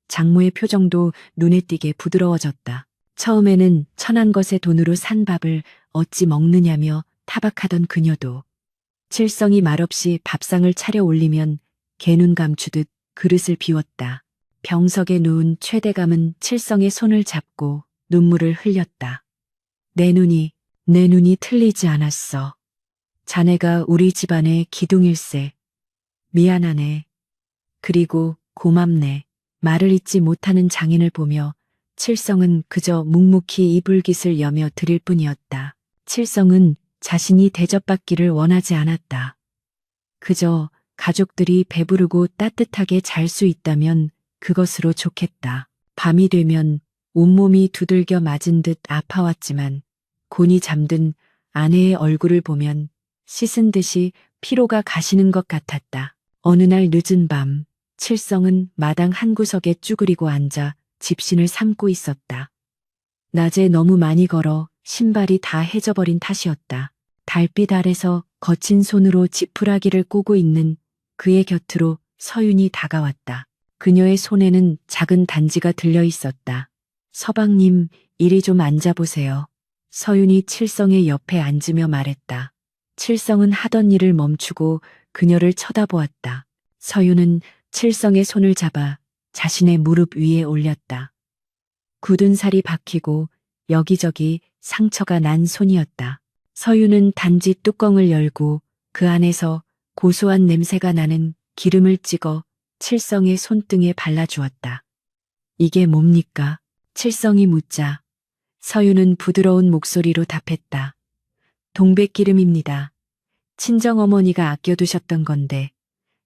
장모의 표정도 눈에 띄게 부드러워졌다. 처음에는 천한 것의 돈으로 산 밥을 어찌 먹느냐며 타박하던 그녀도 칠성이 말없이 밥상을 차려 올리면 개눈 감추듯 그릇을 비웠다. 병석에 누운 최대감은 칠성의 손을 잡고 눈물을 흘렸다. 내 눈이 틀리지 않았어. 자네가 우리 집안의 기둥일세. 미안하네. 그리고 고맙네. 말을 잇지 못하는 장인을 보며 칠성은 그저 묵묵히 이불깃을 여며 드릴 뿐이었다. 칠성은 자신이 대접받기를 원하지 않았다. 그저 가족들이 배부르고 따뜻하게 잘 수 있다면 그것으로 좋겠다. 밤이 되면 온몸이 두들겨 맞은 듯 아파왔지만 곤히 잠든 아내의 얼굴을 보면 씻은 듯이 피로가 가시는 것 같았다. 어느 날 늦은 밤, 칠성은 마당 한 구석에 쭈그리고 앉아 집신을 삼고 있었다. 낮에 너무 많이 걸어 신발이 다 해져버린 탓이었다. 달빛 아래서 거친 손으로 지푸라기를 꼬고 있는 그의 곁으로 서윤이 다가왔다. 그녀의 손에는 작은 단지가 들려 있었다. 서방님, 이리 좀 앉아보세요. 서윤이 칠성의 옆에 앉으며 말했다. 칠성은 하던 일을 멈추고 그녀를 쳐다보았다. 서윤은 칠성의 손을 잡아 자신의 무릎 위에 올렸다. 굳은 살이 박히고 여기저기 상처가 난 손이었다. 서윤은 단지 뚜껑을 열고 그 안에서 고소한 냄새가 나는 기름을 찍어 칠성의 손등에 발라주었다. 이게 뭡니까? 칠성이 묻자 서윤은 부드러운 목소리로 답했다. 동백기름입니다. 친정어머니가 아껴두셨던 건데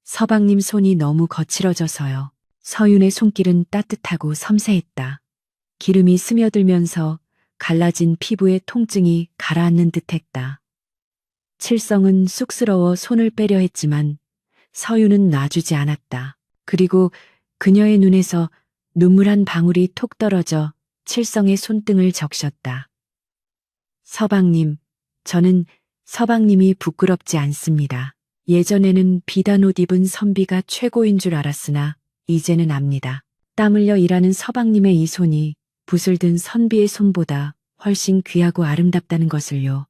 서방님 손이 너무 거칠어져서요. 서윤의 손길은 따뜻하고 섬세했다. 기름이 스며들면서 갈라진 피부의 통증이 가라앉는 듯했다. 칠성은 쑥스러워 손을 빼려 했지만 서윤은 놔주지 않았다. 그리고 그녀의 눈에서 눈물 한 방울이 톡 떨어져 칠성의 손등을 적셨다. 서방님, 저는 서방님이 부끄럽지 않습니다. 예전에는 비단 옷 입은 선비가 최고인 줄 알았으나 이제는 압니다. 땀 흘려 일하는 서방님의 이 손이 붓을 든 선비의 손보다 훨씬 귀하고 아름답다는 것을요.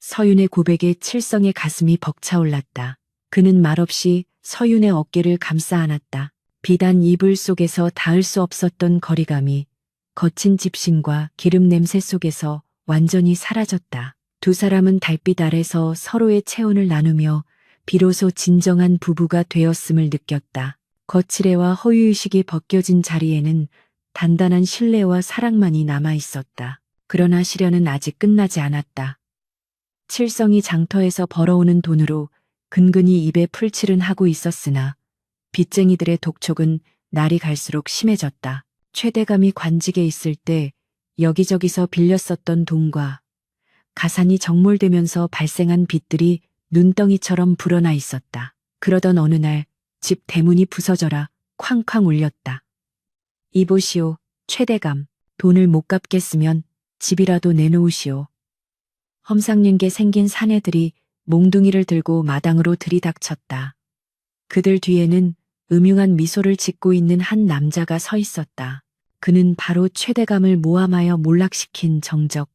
서윤의 고백에 칠성의 가슴이 벅차올랐다. 그는 말없이 서윤의 어깨를 감싸 안았다. 비단 이불 속에서 닿을 수 없었던 거리감이 거친 집신과 기름 냄새 속에서 완전히 사라졌다. 두 사람은 달빛 아래서 서로의 체온을 나누며 비로소 진정한 부부가 되었음을 느꼈다. 거칠애와 허위의식이 벗겨진 자리에는 단단한 신뢰와 사랑만이 남아 있었다. 그러나 시련은 아직 끝나지 않았다. 칠성이 장터에서 벌어오는 돈으로 근근히 입에 풀칠은 하고 있었으나 빚쟁이들의 독촉은 날이 갈수록 심해졌다. 최대감이 관직에 있을 때 여기저기서 빌려 썼던 돈과 가산이 정몰되면서 발생한 빚들이 눈덩이처럼 불어나 있었다. 그러던 어느 날 집 대문이 부서져라 쾅쾅 울렸다. 이보시오, 최대감. 돈을 못 갚겠으면 집이라도 내놓으시오. 험상궂게 생긴 사내들이 몽둥이를 들고 마당으로 들이닥쳤다. 그들 뒤에는 음흉한 미소를 짓고 있는 한 남자가 서 있었다. 그는 바로 최대감을 모함하여 몰락시킨 정적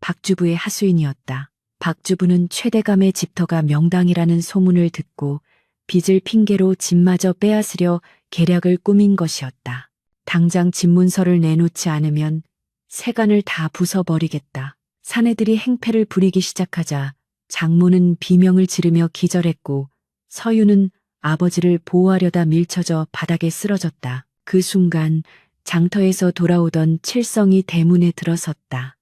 박주부의 하수인이었다. 박주부는 최대감의 집터가 명당이라는 소문을 듣고 빚을 핑계로 집마저 빼앗으려 계략을 꾸민 것이었다. 당장 집문서를 내놓지 않으면 세간을 다 부숴버리겠다. 사내들이 행패를 부리기 시작하자 장모는 비명을 지르며 기절했고 서유는 아버지를 보호하려다 밀쳐져 바닥에 쓰러졌다. 그 순간 장터에서 돌아오던 칠성이 대문에 들어섰다.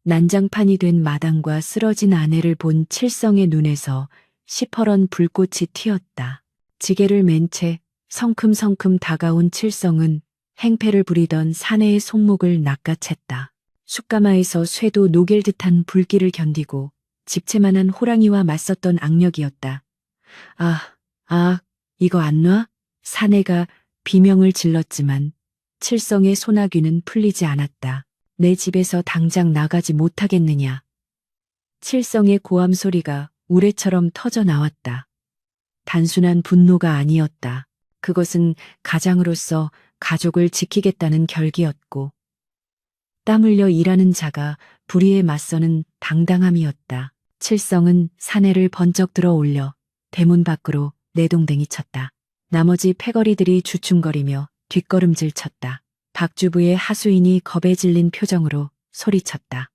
난장판이 된 마당과 쓰러진 아내를 본 칠성의 눈에서 시퍼런 불꽃이 튀었다. 지게를 맨 채 성큼성큼 다가온 칠성은 행패를 부리던 사내의 손목을 낚아챘다. 숯가마에서 쇠도 녹일 듯한 불길을 견디고 집채만한 호랑이와 맞섰던 악력이었다. 이거 안 놔? 사내가 비명을 질렀지만 칠성의 소나귀는 풀리지 않았다. 내 집에서 당장 나가지 못하겠느냐. 칠성의 고함 소리가 우레처럼 터져 나왔다. 단순한 분노가 아니었다. 그것은 가장으로서 가족을 지키겠다는 결기였고 땀 흘려 일하는 자가 불의에 맞서는 당당함이었다. 칠성은 사내를 번쩍 들어 올려 대문 밖으로 내동댕이 쳤다. 나머지 패거리들이 주춤거리며 뒷걸음질 쳤다. 박주부의 하수인이 겁에 질린 표정으로 소리쳤다.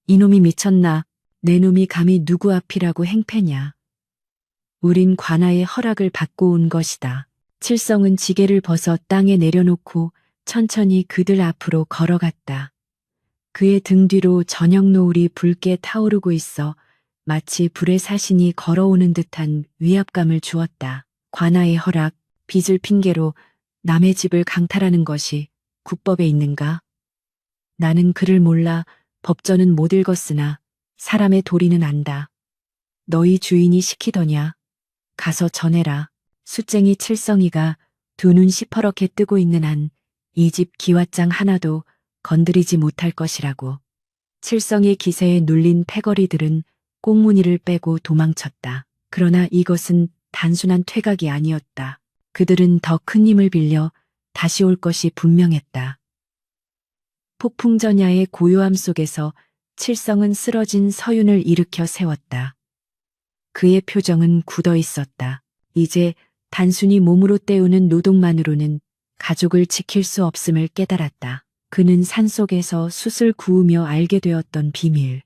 이놈이 미쳤나? 내 놈이 감히 누구 앞이라고 행패냐. 우린 관아의 허락을 받고 온 것이다. 칠성은 지게를 벗어 땅에 내려놓고 천천히 그들 앞으로 걸어갔다. 그의 등 뒤로 저녁 노을이 붉게 타오르고 있어 마치 불의 사신이 걸어오는 듯한 위압감을 주었다. 관아의 허락, 빚을 핑계로 남의 집을 강탈하는 것이 국법에 있는가? 나는 그를 몰라 법전은 못 읽었으나 사람의 도리는 안다. 너희 주인이 시키더냐? 가서 전해라. 숫쟁이 칠성이가 두 눈 시퍼렇게 뜨고 있는 한 이 집 기왓장 하나도 건드리지 못할 것이라고. 칠성의 기세에 눌린 패거리들은 꽁무니를 빼고 도망쳤다. 그러나 이것은 단순한 퇴각이 아니었다. 그들은 더 큰 힘을 빌려 다시 올 것이 분명했다. 폭풍전야의 고요함 속에서 칠성은 쓰러진 서윤을 일으켜 세웠다. 그의 표정은 굳어 있었다. 이제 단순히 몸으로 때우는 노동만으로는 가족을 지킬 수 없음을 깨달았다. 그는 산속에서 숯을 구우며 알게 되었던 비밀.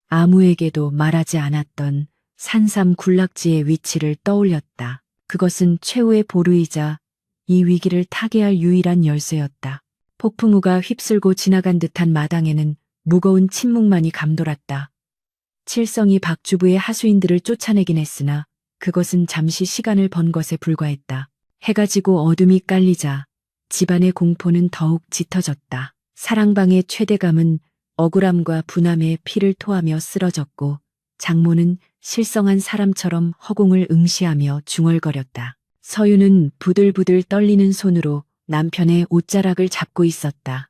아무에게도 말하지 않았던 산삼 군락지의 위치를 떠올렸다. 그것은 최후의 보루이자 이 위기를 타개할 유일한 열쇠였다. 폭풍우가 휩쓸고 지나간 듯한 마당에는 무거운 침묵만이 감돌았다. 칠성이 박주부의 하수인들을 쫓아내긴 했으나 그것은 잠시 시간을 번 것에 불과했다. 해가 지고 어둠이 깔리자 집안의 공포는 더욱 짙어졌다. 사랑방의 최대감은 억울함과 분함에 피를 토하며 쓰러졌고 장모는 실성한 사람처럼 허공을 응시하며 중얼거렸다. 서유는 부들부들 떨리는 손으로 남편의 옷자락을 잡고 있었다.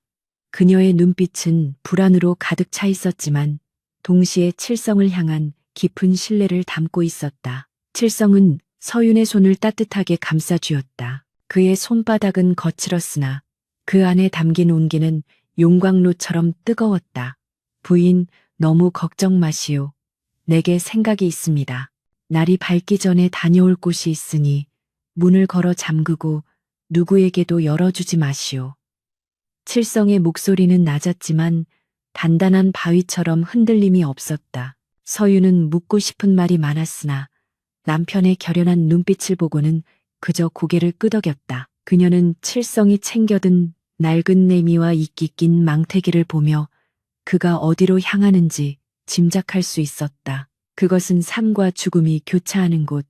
그녀의 눈빛은 불안으로 가득 차 있었지만 동시에 칠성을 향한 깊은 신뢰를 담고 있었다. 칠성은 서윤의 손을 따뜻하게 감싸쥐었다. 그의 손바닥은 거칠었으나 그 안에 담긴 온기는 용광로처럼 뜨거웠다. 부인, 너무 걱정 마시오. 내게 생각이 있습니다. 날이 밝기 전에 다녀올 곳이 있으니 문을 걸어 잠그고 누구에게도 열어주지 마시오. 칠성의 목소리는 낮았지만 단단한 바위처럼 흔들림이 없었다. 서유는 묻고 싶은 말이 많았으나 남편의 결연한 눈빛을 보고는 그저 고개를 끄덕였다. 그녀는 칠성이 챙겨든 낡은 내미와 이끼 낀 망태기를 보며 그가 어디로 향하는지 짐작할 수 있었다. 그것은 삶과 죽음이 교차하는 곳.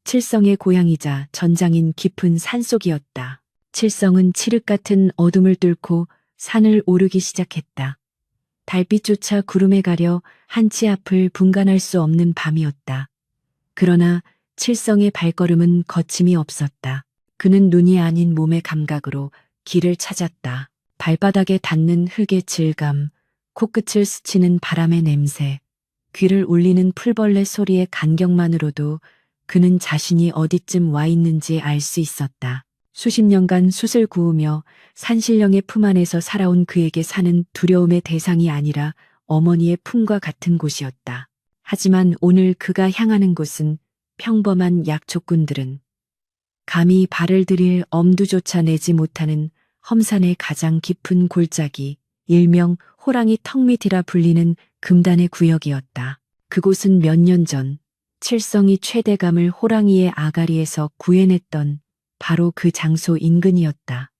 칠성의 고향이자 전장인 깊은 산속이었다. 칠성은 칠흑 같은 어둠을 뚫고 산을 오르기 시작했다. 달빛조차 구름에 가려 한치 앞을 분간할 수 없는 밤이었다. 그러나 칠성의 발걸음은 거침이 없었다. 그는 눈이 아닌 몸의 감각으로 길을 찾았다. 발바닥에 닿는 흙의 질감, 코끝을 스치는 바람의 냄새, 귀를 울리는 풀벌레 소리의 간격만으로도 그는 자신이 어디쯤 와 있는지 알 수 있었다. 수십 년간 숯을 구우며 산신령의 품 안에서 살아온 그에게 사는 두려움의 대상이 아니라 어머니의 품과 같은 곳이었다. 하지만 오늘 그가 향하는 곳은 평범한 약초꾼들은 감히 발을 들일 엄두조차 내지 못하는 험산의 가장 깊은 골짜기, 일명 호랑이 턱 밑이라 불리는 금단의 구역이었다. 그곳은 몇 년 전 칠성이 최대감을 호랑이의 아가리에서 구해냈던 바로 그 장소 인근이었다.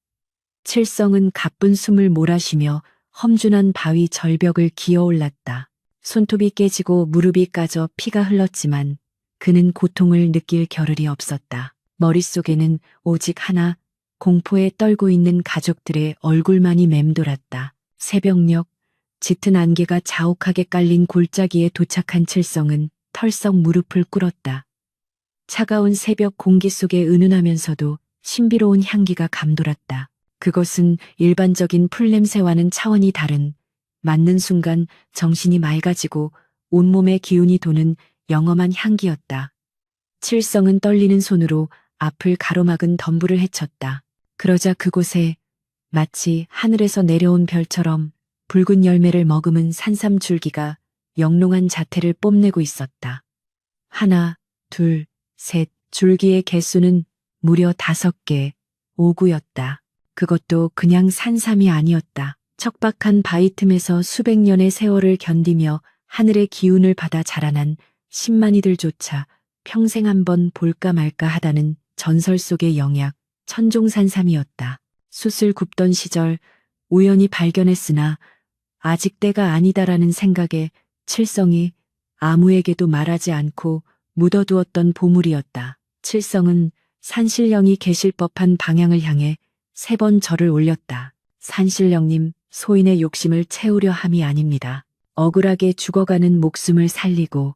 칠성은 가쁜 숨을 몰아쉬며 험준한 바위 절벽을 기어올랐다. 손톱이 깨지고 무릎이 까져 피가 흘렀지만 그는 고통을 느낄 겨를이 없었다. 머릿속에는 오직 하나, 공포에 떨고 있는 가족들의 얼굴만이 맴돌았다. 새벽녘, 짙은 안개가 자욱하게 깔린 골짜기에 도착한 칠성은 털썩 무릎을 꿇었다. 차가운 새벽 공기 속에 은은하면서도 신비로운 향기가 감돌았다. 그것은 일반적인 풀냄새와는 차원이 다른, 맞는 순간 정신이 맑아지고 온몸에 기운이 도는 영험한 향기였다. 칠성은 떨리는 손으로 앞을 가로막은 덤불을 헤쳤다. 그러자 그곳에 마치 하늘에서 내려온 별처럼 붉은 열매를 머금은 산삼줄기가 영롱한 자태를 뽐내고 있었다. 하나, 둘, 셋, 줄기의 개수는 무려 5개, 5구였다. 그것도 그냥 산삼이 아니었다. 척박한 바위 틈에서 수백 년의 세월을 견디며 하늘의 기운을 받아 자라난 신만이들조차 평생 한번 볼까 말까 하다는 전설 속의 영약, 천종산삼이었다. 숯을 굽던 시절 우연히 발견했으나 아직 때가 아니다라는 생각에 칠성이 아무에게도 말하지 않고 묻어두었던 보물이었다. 칠성은 산신령이 계실 법한 방향을 향해 3번 절을 올렸다. 산신령님, 소인의 욕심을 채우려 함이 아닙니다. 억울하게 죽어가는 목숨을 살리고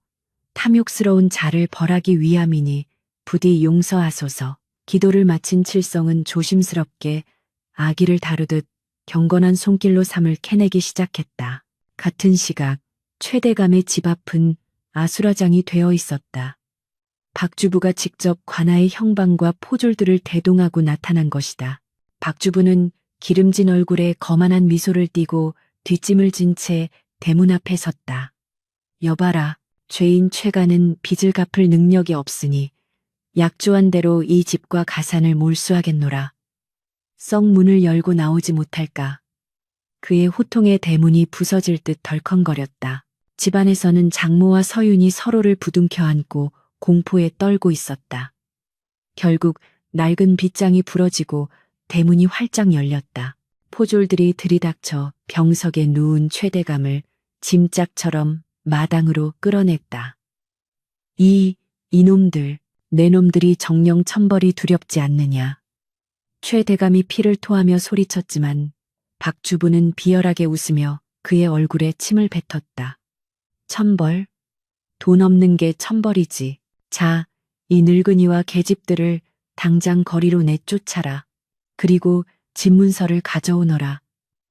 탐욕스러운 자를 벌하기 위함이니 부디 용서하소서. 기도를 마친 칠성은 조심스럽게 아기를 다루듯 경건한 손길로 삶을 캐내기 시작했다. 같은 시각 최대감의 집 앞은 아수라장이 되어 있었다. 박주부가 직접 관아의 형방과 포졸들을 대동하고 나타난 것이다. 박주부는 기름진 얼굴에 거만한 미소를 띠고 뒷짐을 진 채 대문 앞에 섰다. 여봐라, 죄인 최가는 빚을 갚을 능력이 없으니 약조한 대로 이 집과 가산을 몰수하겠노라. 썩 문을 열고 나오지 못할까. 그의 호통의 대문이 부서질 듯 덜컹거렸다. 집안에서는 장모와 서윤이 서로를 부둥켜 안고 공포에 떨고 있었다. 결국 낡은 빗장이 부러지고 대문이 활짝 열렸다. 포졸들이 들이닥쳐 병석에 누운 최대감을 짐짝처럼 마당으로 끌어냈다. 이놈들, 내 놈들이 정령 천벌이 두렵지 않느냐. 최대감이 피를 토하며 소리쳤지만 박주부는 비열하게 웃으며 그의 얼굴에 침을 뱉었다. 천벌? 돈 없는 게 천벌이지. 자, 이 늙은이와 계집들을 당장 거리로 내쫓아라. 그리고 집문서를 가져오너라.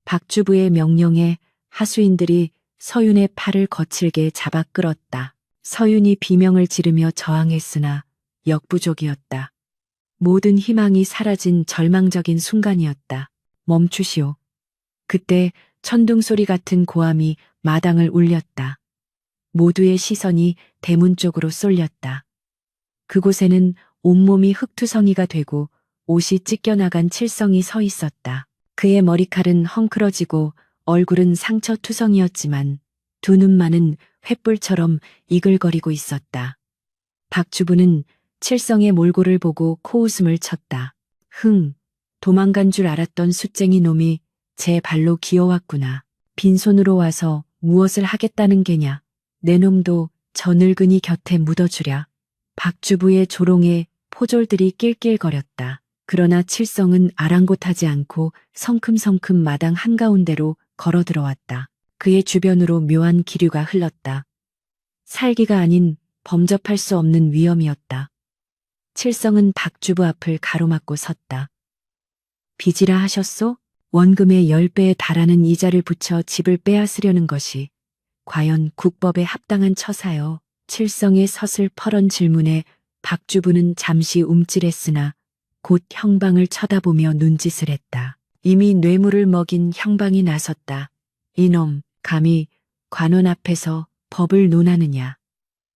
박주부의 명령에 하수인들이 서윤의 팔을 거칠게 잡아 끌었다. 서윤이 비명을 지르며 저항했으나 역부족이었다. 모든 희망이 사라진 절망적인 순간이었다. 멈추시오. 그때 천둥소리 같은 고함이 마당을 울렸다. 모두의 시선이 대문 쪽으로 쏠렸다. 그곳에는 온몸이 흙투성이가 되고 옷이 찢겨나간 칠성이 서 있었다. 그의 머리칼은 헝클어지고 얼굴은 상처투성이었지만 두 눈만은 횃불처럼 이글거리고 있었다. 박주부는 칠성의 몰골을 보고 코웃음을 쳤다. 도망간 줄 알았던 숫쟁이 놈이 제 발로 기어왔구나. 빈손으로 와서 무엇을 하겠다는 게냐. 내 놈도 저 늙은이 곁에 묻어주랴. 박주부의 조롱에 포졸들이 낄낄거렸다. 그러나 칠성은 아랑곳하지 않고 성큼성큼 마당 한가운데로 걸어 들어왔다. 그의 주변으로 묘한 기류가 흘렀다. 살기가 아닌 범접할 수 없는 위험이었다. 칠성은 박주부 앞을 가로막고 섰다. 빚이라 하셨소? 원금의 10배에 달하는 이자를 붙여 집을 빼앗으려는 것이 과연 국법에 합당한 처사요. 칠성의 서슬퍼런 질문에 박주부는 잠시 움찔했으나 곧 형방을 쳐다보며 눈짓을 했다. 이미 뇌물을 먹인 형방이 나섰다. 이놈, 감히 관원 앞에서 법을 논하느냐.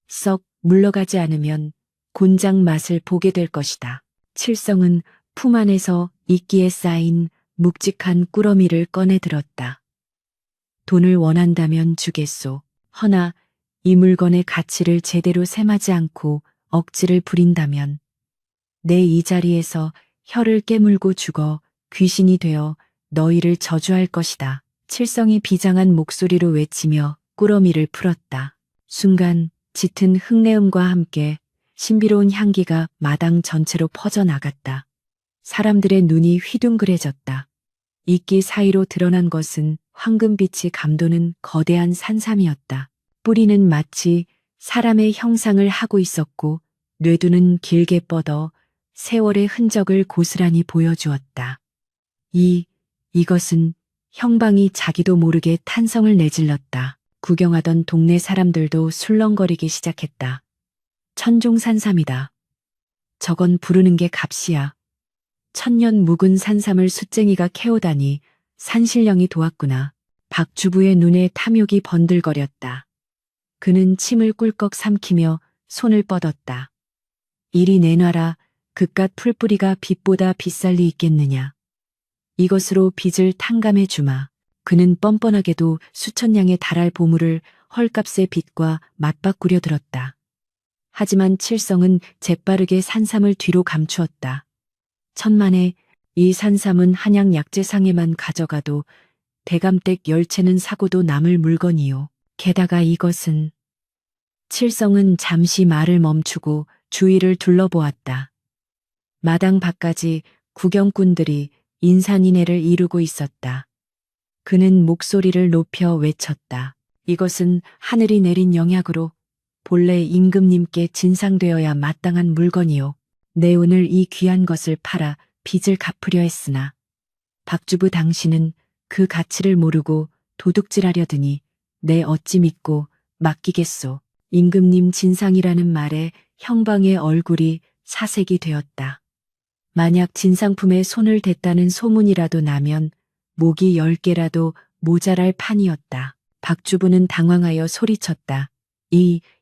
썩 물러가지 않으면 곤장 맛을 보게 될 것이다. 칠성은 품 안에서 이끼에 쌓인 묵직한 꾸러미를 꺼내 들었다. 돈을 원한다면 주겠소. 허나 이 물건의 가치를 제대로 셈하지 않고 억지를 부린다면 내 이 자리에서 혀를 깨물고 죽어 귀신이 되어 너희를 저주할 것이다. 칠성이 비장한 목소리로 외치며 꾸러미를 풀었다. 순간 짙은 흙내음과 함께 신비로운 향기가 마당 전체로 퍼져나갔다. 사람들의 눈이 휘둥그레졌다. 이끼 사이로 드러난 것은 황금빛이 감도는 거대한 산삼이었다. 뿌리는 마치 사람의 형상을 하고 있었고 뇌두는 길게 뻗어 세월의 흔적을 고스란히 보여주었다. 이것은 형방이 자기도 모르게 탄성을 내질렀다. 구경하던 동네 사람들도 술렁거리기 시작했다. 천종산삼이다. 저건 부르는 게 값이야. 천년 묵은 산삼을 숫쟁이가 캐오다니 산신령이 도왔구나. 박주부의 눈에 탐욕이 번들거렸다. 그는 침을 꿀꺽 삼키며 손을 뻗었다. 이리 내놔라. 그깟 풀뿌리가 빚보다 비쌀 리 있겠느냐. 이것으로 빚을 탕감해 주마. 그는 뻔뻔하게도 수천냥에 달할 보물을 헐값의 빚과 맞바꾸려 들었다. 하지만 칠성은 재빠르게 산삼을 뒤로 감추었다. 천만에 이 산삼은 한양 약재상에만 가져가도 대감댁 10채는 사고도 남을 물건이요. 게다가 이것은 칠성은 잠시 말을 멈추고 주위를 둘러보았다. 마당 밖까지 구경꾼들이 인산인해를 이루고 있었다. 그는 목소리를 높여 외쳤다. 이것은 하늘이 내린 영약으로 본래 임금님께 진상되어야 마땅한 물건이요. 내 오늘 이 귀한 것을 팔아 빚을 갚으려 했으나 박주부 당신은 그 가치를 모르고 도둑질하려드니 내 어찌 믿고 맡기겠소. 임금님 진상이라는 말에 형방의 얼굴이 사색이 되었다. 만약 진상품에 손을 댔다는 소문이라도 나면 목이 10개라도 모자랄 판이었다. 박주부는 당황하여 소리쳤다.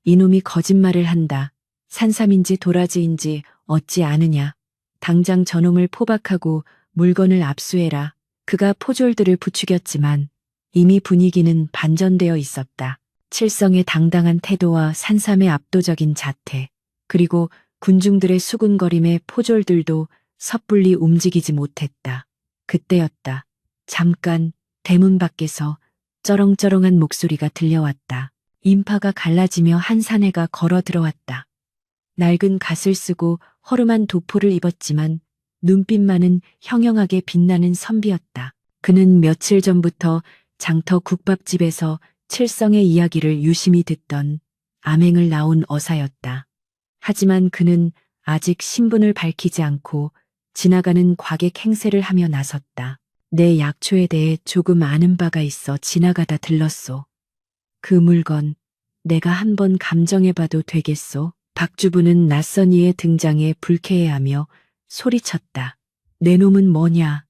이놈이 거짓말을 한다. 산삼인지 도라지인지 어찌 아느냐. 당장 저놈을 포박하고 물건을 압수해라. 그가 포졸들을 부추겼지만 이미 분위기는 반전되어 있었다. 칠성의 당당한 태도와 산삼의 압도적인 자태, 그리고 군중들의 수군거림에 포졸들도 섣불리 움직이지 못했다. 그때였다. 잠깐 대문 밖에서 쩌렁쩌렁한 목소리가 들려왔다. 인파가 갈라지며 한 사내가 걸어 들어왔다. 낡은 갓을 쓰고 허름한 도포를 입었지만 눈빛만은 형형하게 빛나는 선비였다. 그는 며칠 전부터 장터 국밥집에서 칠성의 이야기를 유심히 듣던 암행을 나온 어사였다. 하지만 그는 아직 신분을 밝히지 않고 지나가는 과객 행세를 하며 나섰다. 내 약초에 대해 조금 아는 바가 있어 지나가다 들렀소. 그 물건 내가 한번 감정해봐도 되겠소? 박주부는 낯선 이의 등장에 불쾌해하며 소리쳤다. 내 놈은 뭐냐?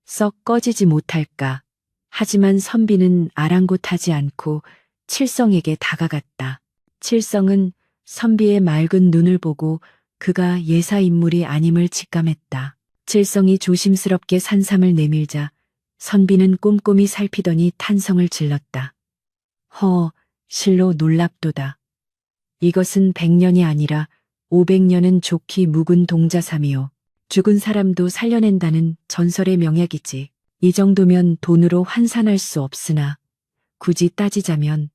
썩 꺼지지 못할까? 하지만 선비는 아랑곳하지 않고 칠성에게 다가갔다. 칠성은 선비의 맑은 눈을 보고 그가 예사 인물이 아님을 직감했다. 칠성이 조심스럽게 산삼을 내밀자 선비는 꼼꼼히 살피더니 탄성을 질렀다. 실로 놀랍도다. 이것은 100년이 아니라 500년은 좋기 묵은 동자삼이요. 죽은 사람도 살려낸다는 전설의 명약이지. 이 정도면 돈으로 환산할 수 없으나 굳이 따지자면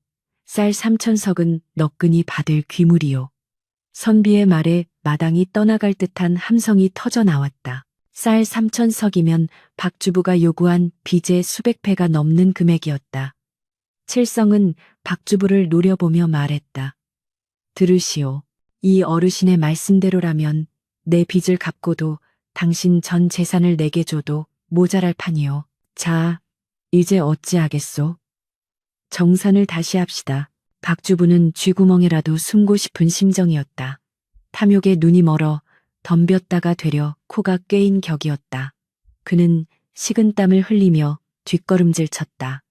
쌀 3천석은 너끈히 받을 귀물이요. 선비의 말에 마당이 떠나갈 듯한 함성이 터져 나왔다. 쌀 3천석이면 박주부가 요구한 빚의 수백 배가 넘는 금액이었다. 칠성은 박주부를 노려보며 말했다. 들으시오. 이 어르신의 말씀대로라면 내 빚을 갚고도 당신 전 재산을 내게 줘도 모자랄 판이요. 자, 이제 어찌하겠소? 정산을 다시 합시다. 박주부는 쥐구멍이라도 숨고 싶은 심정이었다. 탐욕에 눈이 멀어 덤볐다가 되려 코가 꿰인 격이었다. 그는 식은땀을 흘리며 뒷걸음질 쳤다.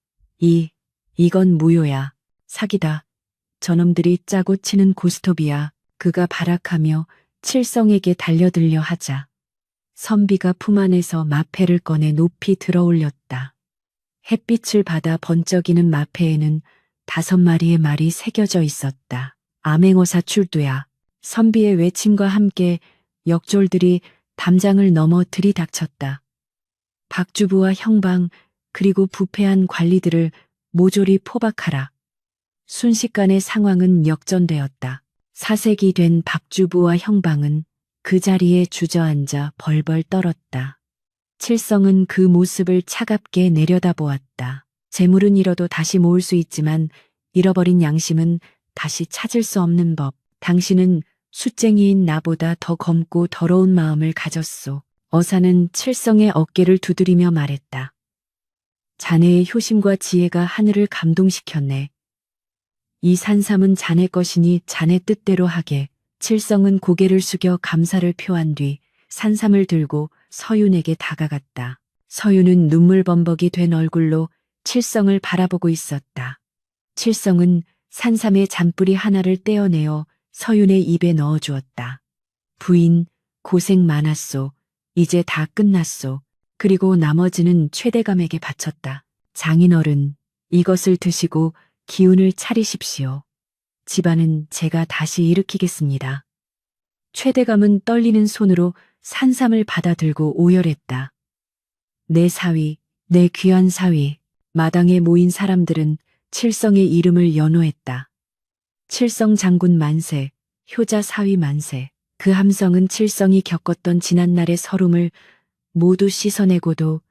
이건 무효야. 사기다. 저놈들이 짜고 치는 고스톱이야. 그가 발악하며 칠성에게 달려들려 하자. 선비가 품 안에서 마패를 꺼내 높이 들어올렸다. 햇빛을 받아 번쩍이는 마패에는 5마리의 말이 새겨져 있었다. 암행어사 출두야. 선비의 외침과 함께 역졸들이 담장을 넘어 들이닥쳤다. 박주부와 형방 그리고 부패한 관리들을 모조리 포박하라. 순식간에 상황은 역전되었다. 사색이 된 박주부와 형방은 그 자리에 주저앉아 벌벌 떨었다. 칠성은 그 모습을 차갑게 내려다보았다. 재물은 잃어도 다시 모을 수 있지만 잃어버린 양심은 다시 찾을 수 없는 법. 당신은 숫쟁이인 나보다 더 검고 더러운 마음을 가졌소. 어사는 칠성의 어깨를 두드리며 말했다. 자네의 효심과 지혜가 하늘을 감동시켰네. 이 산삼은 자네 것이니 자네 뜻대로 하게. 칠성은 고개를 숙여 감사를 표한 뒤 산삼을 들고 서윤에게 다가갔다. 서윤은 눈물범벅이 된 얼굴로 칠성을 바라보고 있었다. 칠성은 산삼의 잔뿌리 하나를 떼어내어 서윤의 입에 넣어주었다. 부인, 고생 많았소. 이제 다 끝났소. 그리고 나머지는 최대감에게 바쳤다. 장인어른, 이것을 드시고 기운을 차리십시오. 집안은 제가 다시 일으키겠습니다. 최대감은 떨리는 손으로 산삼을 받아들고 오열했다. 내 사위, 내 귀한 사위. 마당에 모인 사람들은 칠성의 이름을 연호했다. 칠성 장군 만세, 효자 사위 만세. 그 함성은 칠성이 겪었던 지난날의 서름을 모두 씻어내고도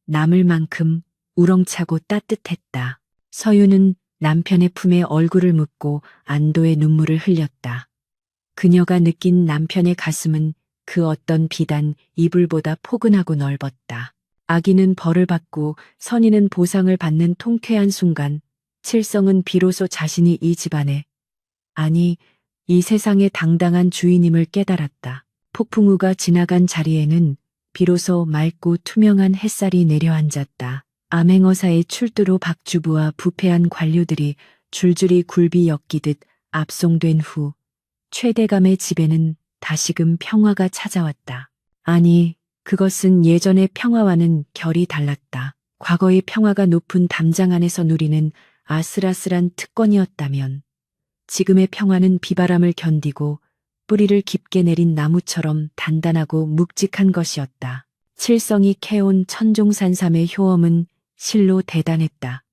남을 만큼 우렁차고 따뜻했다. 서윤은 남편의 품에 얼굴을 묻고 안도의 눈물을 흘렸다. 그녀가 느낀 남편의 가슴은 그 어떤 비단 이불보다 포근하고 넓었다. 악인은 벌을 받고 선인은 보상을 받는 통쾌한 순간, 칠성은 비로소 자신이 이 집안의, 아니, 이 세상의 당당한 주인임을 깨달았다. 폭풍우가 지나간 자리에는 비로소 맑고 투명한 햇살이 내려앉았다. 암행어사의 출두로 박주부와 부패한 관료들이 줄줄이 굴비 엮이듯 압송된 후 최대감의 집에는 다시금 평화가 찾아왔다. 아니, 그것은 예전의 평화와는 결이 달랐다. 과거의 평화가 높은 담장 안에서 누리는 아슬아슬한 특권이었다면 지금의 평화는 비바람을 견디고 뿌리를 깊게 내린 나무처럼 단단하고 묵직한 것이었다. 칠성이 캐온 천종산삼의 효험은 실로 대단했다.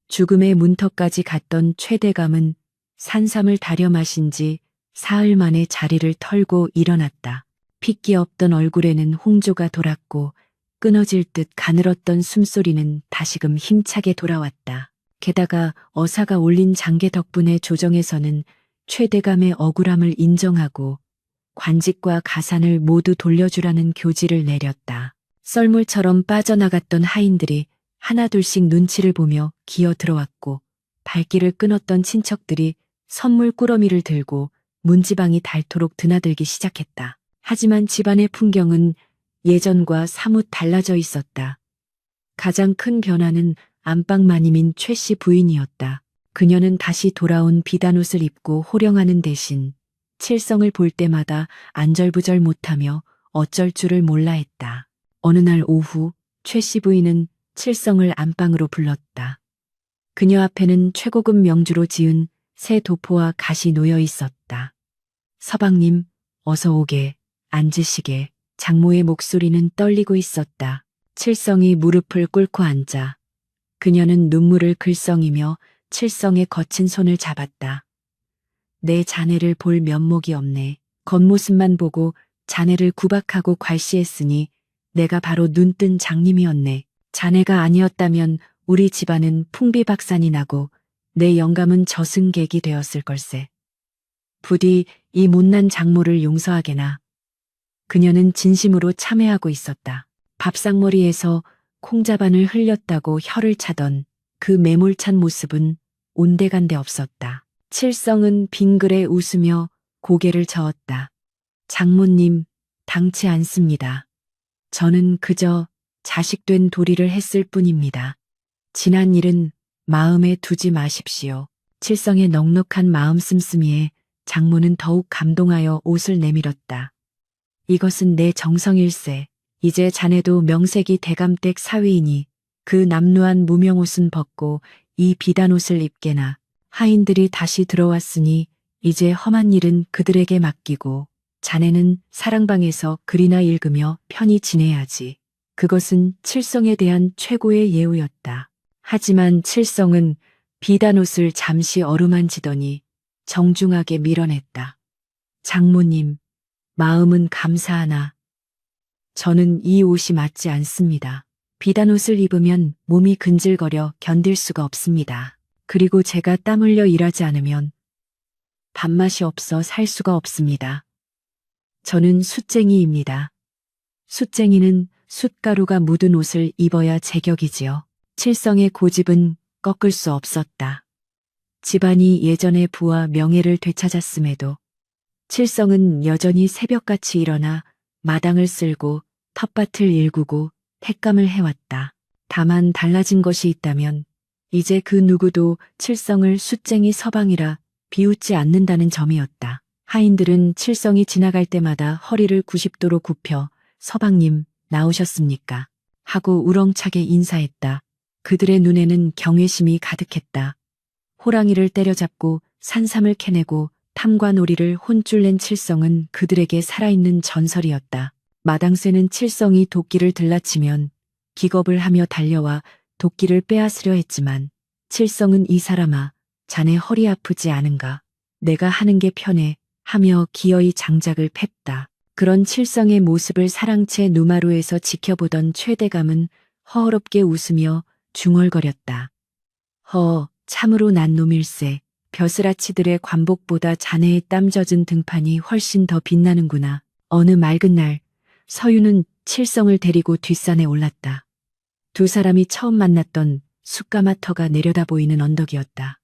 죽음의 문턱까지 갔던 최대감은 산삼을 다려 마신 지 사흘 만에 자리를 털고 일어났다. 핏기 없던 얼굴에는 홍조가 돌았고 끊어질 듯 가늘었던 숨소리는 다시금 힘차게 돌아왔다. 게다가 어사가 올린 장계 덕분에 조정에서는 최대감의 억울함을 인정하고 관직과 가산을 모두 돌려주라는 교지를 내렸다. 썰물처럼 빠져나갔던 하인들이 하나둘씩 눈치를 보며 기어 들어왔고 발길을 끊었던 친척들이 선물 꾸러미를 들고 문지방이 닳도록 드나들기 시작했다. 하지만 집안의 풍경은 예전과 사뭇 달라져 있었다. 가장 큰 변화는 안방마님인 최 씨 부인이었다. 그녀는 다시 돌아온 비단옷을 입고 호령하는 대신 칠성을 볼 때마다 안절부절 못하며 어쩔 줄을 몰라 했다. 어느 날 오후 최 씨 부인은 칠성을 안방으로 불렀다. 그녀 앞에는 최고급 명주로 지은 새 도포와 갓이 놓여 있었다. 서방님, 어서 오게, 앉으시게. 장모의 목소리는 떨리고 있었다. 칠성이 무릎을 꿇고 앉아 그녀는 눈물을 글썽이며 칠성의 거친 손을 잡았다. 내 자네를 볼 면목이 없네. 겉모습만 보고 자네를 구박하고 괄시했으니 내가 바로 눈뜬 장님이었네. 자네가 아니었다면 우리 집안은 풍비박산이 나고 내 영감은 저승객이 되었을 걸세. 부디 이 못난 장모를 용서하게나. 그녀는 진심으로 참회하고 있었다. 밥상머리에서 콩자반을 흘렸다고 혀를 차던 그 매몰찬 모습은 온데간데 없었다. 칠성은 빙그레 웃으며 고개를 저었다. 장모님, 당치 않습니다. 저는 그저 자식된 도리를 했을 뿐입니다. 지난 일은 마음에 두지 마십시오. 칠성의 넉넉한 마음 씀씀이에 장모는 더욱 감동하여 옷을 내밀었다. 이것은 내 정성일세. 이제 자네도 명색이 대감댁 사위이니 그 남루한 무명옷은 벗고 이 비단 옷을 입게나. 하인들이 다시 들어왔으니 이제 험한 일은 그들에게 맡기고 자네는 사랑방에서 글이나 읽으며 편히 지내야지. 그것은 칠성에 대한 최고의 예우였다. 하지만 칠성은 비단옷을 잠시 어루만지더니 정중하게 밀어냈다. 장모님, 마음은 감사하나 저는 이 옷이 맞지 않습니다. 비단옷을 입으면 몸이 근질거려 견딜 수가 없습니다. 그리고 제가 땀 흘려 일하지 않으면 밥맛이 없어 살 수가 없습니다. 저는 숫쟁이입니다. 숫쟁이는 숫가루가 묻은 옷을 입어야 제격이지요. 칠성의 고집은 꺾을 수 없었다. 집안이 예전의 부와 명예를 되찾았음에도 칠성은 여전히 새벽같이 일어나 마당을 쓸고 텃밭을 일구고 택감을 해왔다. 다만 달라진 것이 있다면 이제 그 누구도 칠성을 숫쟁이 서방이라 비웃지 않는다는 점이었다. 하인들은 칠성이 지나갈 때마다 허리를 90도로 굽혀 서방님 나오셨습니까? 하고 우렁차게 인사했다. 그들의 눈에는 경외심이 가득했다. 호랑이를 때려잡고 산삼을 캐내고 탐관오리를 혼쭐 낸 칠성은 그들에게 살아있는 전설이었다. 마당새는 칠성이 도끼를 들라치면 기겁을 하며 달려와 도끼를 빼앗으려 했지만 칠성은 이 사람아, 자네 허리 아프지 않은가? 내가 하는 게 편해 하며 기어이 장작을 팼다. 그런 칠성의 모습을 사랑채 누마루에서 지켜보던 최대감은 허허롭게 웃으며 중얼거렸다. 참으로 난 놈일세. 벼슬아치들의 관복보다 자네의 땀 젖은 등판이 훨씬 더 빛나는구나. 어느 맑은 날 서윤은 칠성을 데리고 뒷산에 올랐다. 두 사람이 처음 만났던 숯가마터가 내려다 보이는 언덕이었다.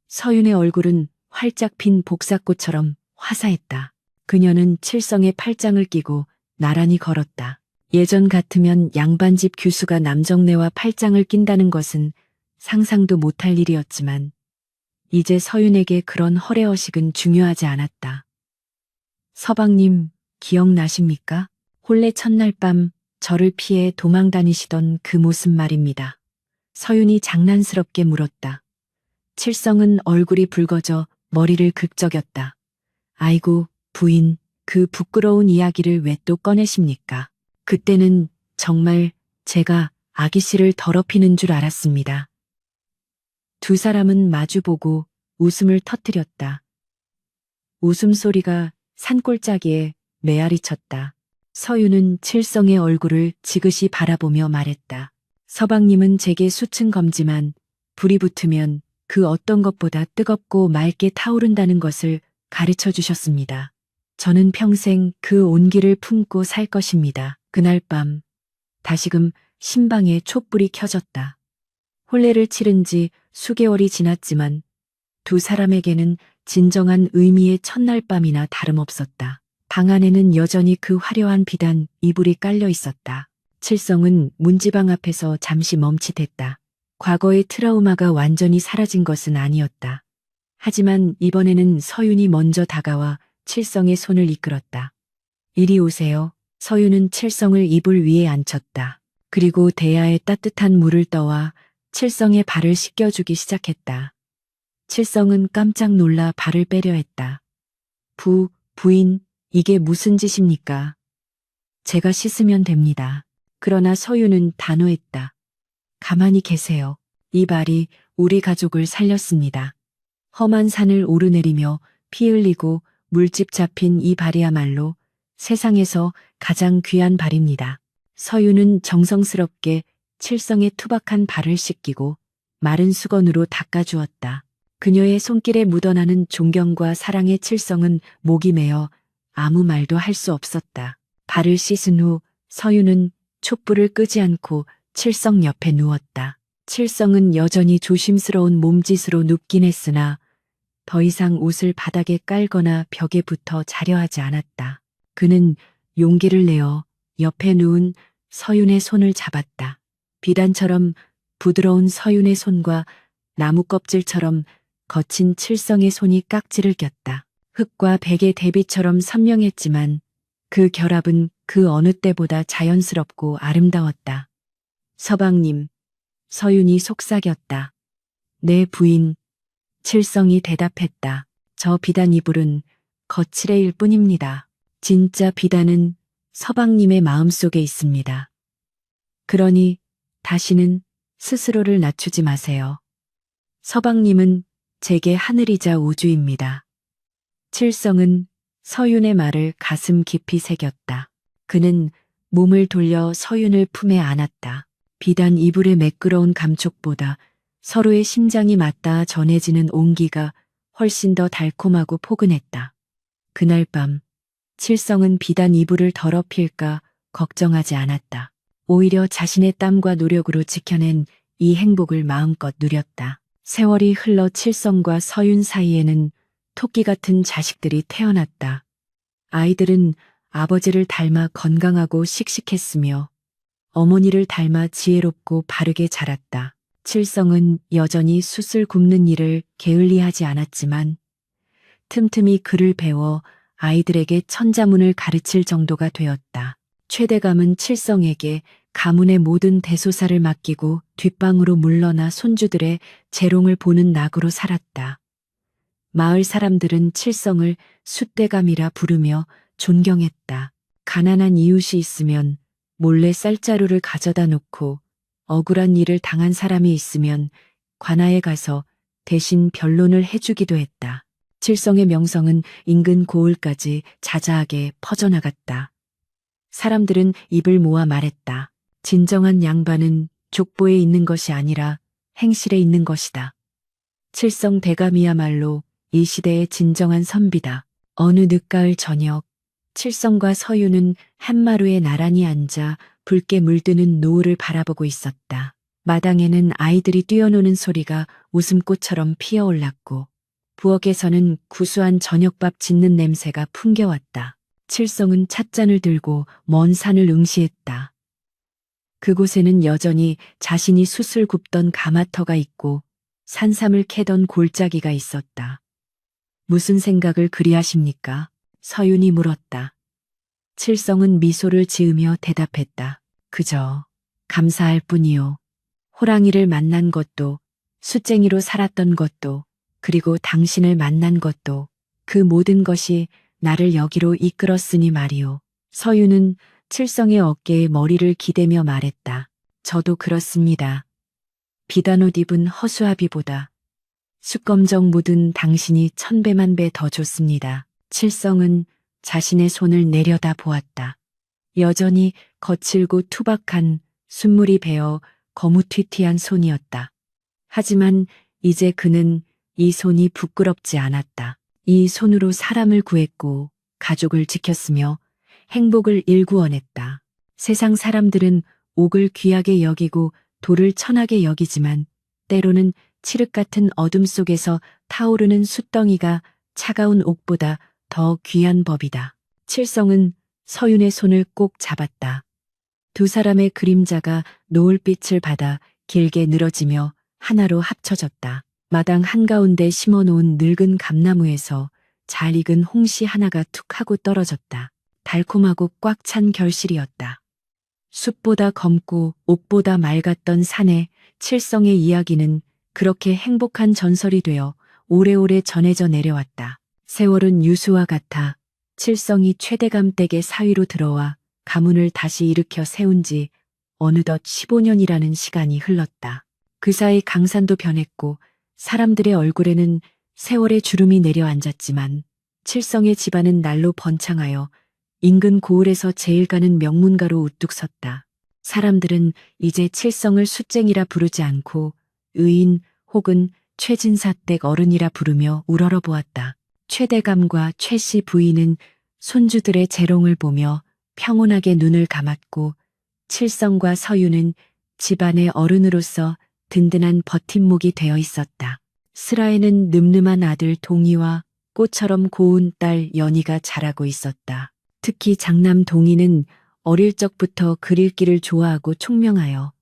서윤의 얼굴은 활짝 핀 복사꽃처럼 화사했다. 그녀는 칠성의 팔짱을 끼고 나란히 걸었다. 예전 같으면 양반집 규수가 남정네와 팔짱을 낀다는 것은 상상도 못할 일이었지만 이제 서윤에게 그런 허례허식은 중요하지 않았다. 서방님, 기억나십니까? 혼례 첫날 밤 저를 피해 도망 다니시던 그 모습 말입니다. 서윤이 장난스럽게 물었다. 칠성은 얼굴이 붉어져 머리를 극적였다. 아이고, 부인, 그 부끄러운 이야기를 왜 또 꺼내십니까? 그때는 정말 제가 아기 씨를 더럽히는 줄 알았습니다. 두 사람은 마주보고 웃음을 터뜨렸다. 웃음소리가 산골짜기에 메아리 쳤다. 서윤은 칠성의 얼굴을 지그시 바라보며 말했다. 서방님은 제게 수층 검지만 불이 붙으면 그 어떤 것보다 뜨겁고 맑게 타오른다는 것을 가르쳐 주셨습니다. 저는 평생 그 온기를 품고 살 것입니다. 그날 밤 다시금 신방에 촛불이 켜졌다. 혼례를 치른 지 수개월이 지났지만 두 사람에게는 진정한 의미의 첫날 밤이나 다름없었다. 방 안에는 여전히 그 화려한 비단 이불이 깔려 있었다. 칠성은 문지방 앞에서 잠시 멈칫했다. 과거의 트라우마가 완전히 사라진 것은 아니었다. 하지만 이번에는 서윤이 먼저 다가와 칠성의 손을 이끌었다. 이리 오세요. 서윤은 칠성을 이불 위에 앉혔다. 그리고 대야에 따뜻한 물을 떠와 칠성의 발을 씻겨주기 시작했다. 칠성은 깜짝 놀라 발을 빼려 했다. 부인, 이게 무슨 짓입니까? 제가 씻으면 됩니다. 그러나 서윤은 단호했다. 가만히 계세요. 이 발이 우리 가족을 살렸습니다. 험한 산을 오르내리며 피 흘리고 물집 잡힌 이 발이야말로 세상에서 가장 귀한 발입니다. 서유는 정성스럽게 칠성의 투박한 발을 씻기고 마른 수건으로 닦아주었다. 그녀의 손길에 묻어나는 존경과 사랑의 칠성은 목이 메어 아무 말도 할 수 없었다. 발을 씻은 후 서유는 촛불을 끄지 않고 칠성 옆에 누웠다. 칠성은 여전히 조심스러운 몸짓으로 눕긴 했으나 더 이상 옷을 바닥에 깔거나 벽에 붙어 자려 하지 않았다. 그는 용기를 내어 옆에 누운 서윤의 손을 잡았다. 비단처럼 부드러운 서윤의 손과 나무 껍질처럼 거친 칠성의 손이 깍지를 꼈다. 흙과 백의 대비처럼 선명했지만 그 결합은 그 어느 때보다 자연스럽고 아름다웠다. 서방님, 서윤이 속삭였다. 내 부인, 칠성이 대답했다. 저 비단 이불은 거칠애일 뿐입니다. 진짜 비단은 서방님의 마음속에 있습니다. 그러니 다시는 스스로를 낮추지 마세요. 서방님은 제게 하늘이자 우주입니다. 칠성은 서윤의 말을 가슴 깊이 새겼다. 그는 몸을 돌려 서윤을 품에 안았다. 비단 이불의 매끄러운 감촉보다 서로의 심장이 맞닿아 전해지는 온기가 훨씬 더 달콤하고 포근했다. 그날 밤 칠성은 비단 이불을 더럽힐까 걱정하지 않았다. 오히려 자신의 땀과 노력으로 지켜낸 이 행복을 마음껏 누렸다. 세월이 흘러 칠성과 서윤 사이에는 토끼 같은 자식들이 태어났다. 아이들은 아버지를 닮아 건강하고 씩씩했으며 어머니를 닮아 지혜롭고 바르게 자랐다. 칠성은 여전히 숯을 굽는 일을 게을리하지 않았지만 틈틈이 글을 배워 아이들에게 천자문을 가르칠 정도가 되었다. 최대감은 칠성에게 가문의 모든 대소사를 맡기고 뒷방으로 물러나 손주들의 재롱을 보는 낙으로 살았다. 마을 사람들은 칠성을 숫대감이라 부르며 존경했다. 가난한 이웃이 있으면 몰래 쌀자루를 가져다 놓고 억울한 일을 당한 사람이 있으면 관아에 가서 대신 변론을 해주기도 했다. 칠성의 명성은 인근 고을까지 자자하게 퍼져나갔다. 사람들은 입을 모아 말했다. 진정한 양반은 족보에 있는 것이 아니라 행실에 있는 것이다. 칠성 대감이야말로 이 시대의 진정한 선비다. 어느 늦가을 저녁, 칠성과 서유는 한마루에 나란히 앉아 붉게 물드는 노을을 바라보고 있었다. 마당에는 아이들이 뛰어노는 소리가 웃음꽃처럼 피어올랐고 부엌에서는 구수한 저녁밥 짓는 냄새가 풍겨왔다. 칠성은 찻잔을 들고 먼 산을 응시했다. 그곳에는 여전히 자신이 숯을 굽던 가마터가 있고 산삼을 캐던 골짜기가 있었다. 무슨 생각을 그리 하십니까? 서윤이 물었다. 칠성은 미소를 지으며 대답했다. 그저 감사할 뿐이요. 호랑이를 만난 것도, 숫쟁이로 살았던 것도, 그리고 당신을 만난 것도 그 모든 것이 나를 여기로 이끌었으니 말이오. 서윤은 칠성의 어깨에 머리를 기대며 말했다. 저도 그렇습니다. 비단옷 입은 허수아비보다 숯검정 묻은 당신이 천배만 배 더 좋습니다. 칠성은 자신의 손을 내려다 보았다. 여전히 거칠고 투박한 순물이 배어 거무튀튀한 손이었다. 하지만 이제 그는 이 손이 부끄럽지 않았다. 이 손으로 사람을 구했고 가족을 지켰으며 행복을 일구어냈다. 세상 사람들은 옥을 귀하게 여기고 돌을 천하게 여기지만 때로는 칠흑 같은 어둠 속에서 타오르는 숯덩이가 차가운 옥보다 더 귀한 법이다. 칠성은 서윤의 손을 꼭 잡았다. 두 사람의 그림자가 노을빛을 받아 길게 늘어지며 하나로 합쳐졌다. 마당 한가운데 심어놓은 늙은 감나무에서 잘 익은 홍시 하나가 툭 하고 떨어졌다. 달콤하고 꽉 찬 결실이었다. 숲보다 검고 옥보다 맑았던 산의 칠성의 이야기는 그렇게 행복한 전설이 되어 오래오래 전해져 내려왔다. 세월은 유수와 같아 칠성이 최대감 댁의 사위로 들어와 가문을 다시 일으켜 세운 지 어느덧 15년이라는 시간이 흘렀다. 그 사이 강산도 변했고 사람들의 얼굴에는 세월의 주름이 내려앉았지만 칠성의 집안은 날로 번창하여 인근 고을에서 제일 가는 명문가로 우뚝 섰다. 사람들은 이제 칠성을 숫쟁이라 부르지 않고 의인 혹은 최진사댁 어른이라 부르며 우러러 보았다. 최대감과 최씨 부인은 손주들의 재롱을 보며 평온하게 눈을 감았고 칠성과 서유는 집안의 어른으로서 든든한 버팀목이 되어 있었다. 슬하에는 늠름한 아들 동희와 꽃처럼 고운 딸 연희가 자라고 있었다. 특히 장남 동희는 어릴 적부터 글 읽기를 좋아하고 총명하여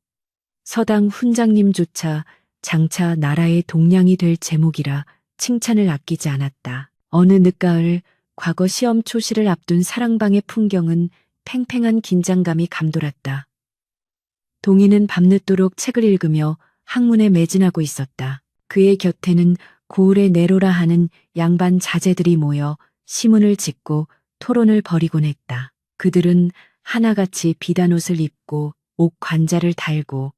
서당 훈장님조차 장차 나라의 동량이 될 제목이라 칭찬을 아끼지 않았다. 어느 늦가을 과거 시험 초시를 앞둔 사랑방의 풍경은 팽팽한 긴장감이 감돌았다. 동희는 밤늦도록 책을 읽으며 학문에 매진하고 있었다. 그의 곁에는 고을의 내로라 하는 양반 자제들이 모여 시문을 짓고 토론을 벌이곤 했다. 그들은 하나같이 비단 옷을 입고 옥 관자를 달고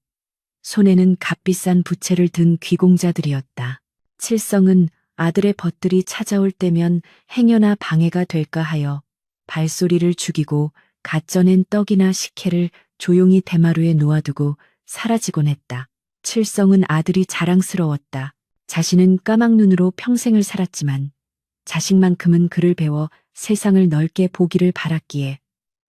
손에는 값비싼 부채를 든 귀공자들이었다. 칠성은 아들의 벗들이 찾아올 때면 행여나 방해가 될까 하여 발소리를 죽이고 갓 쪄낸 떡이나 식혜를 조용히 대마루에 놓아두고 사라지곤 했다. 칠성은 아들이 자랑스러웠다. 자신은 까막눈으로 평생을 살았지만 자식만큼은 글을 배워 세상을 넓게 보기를 바랐기에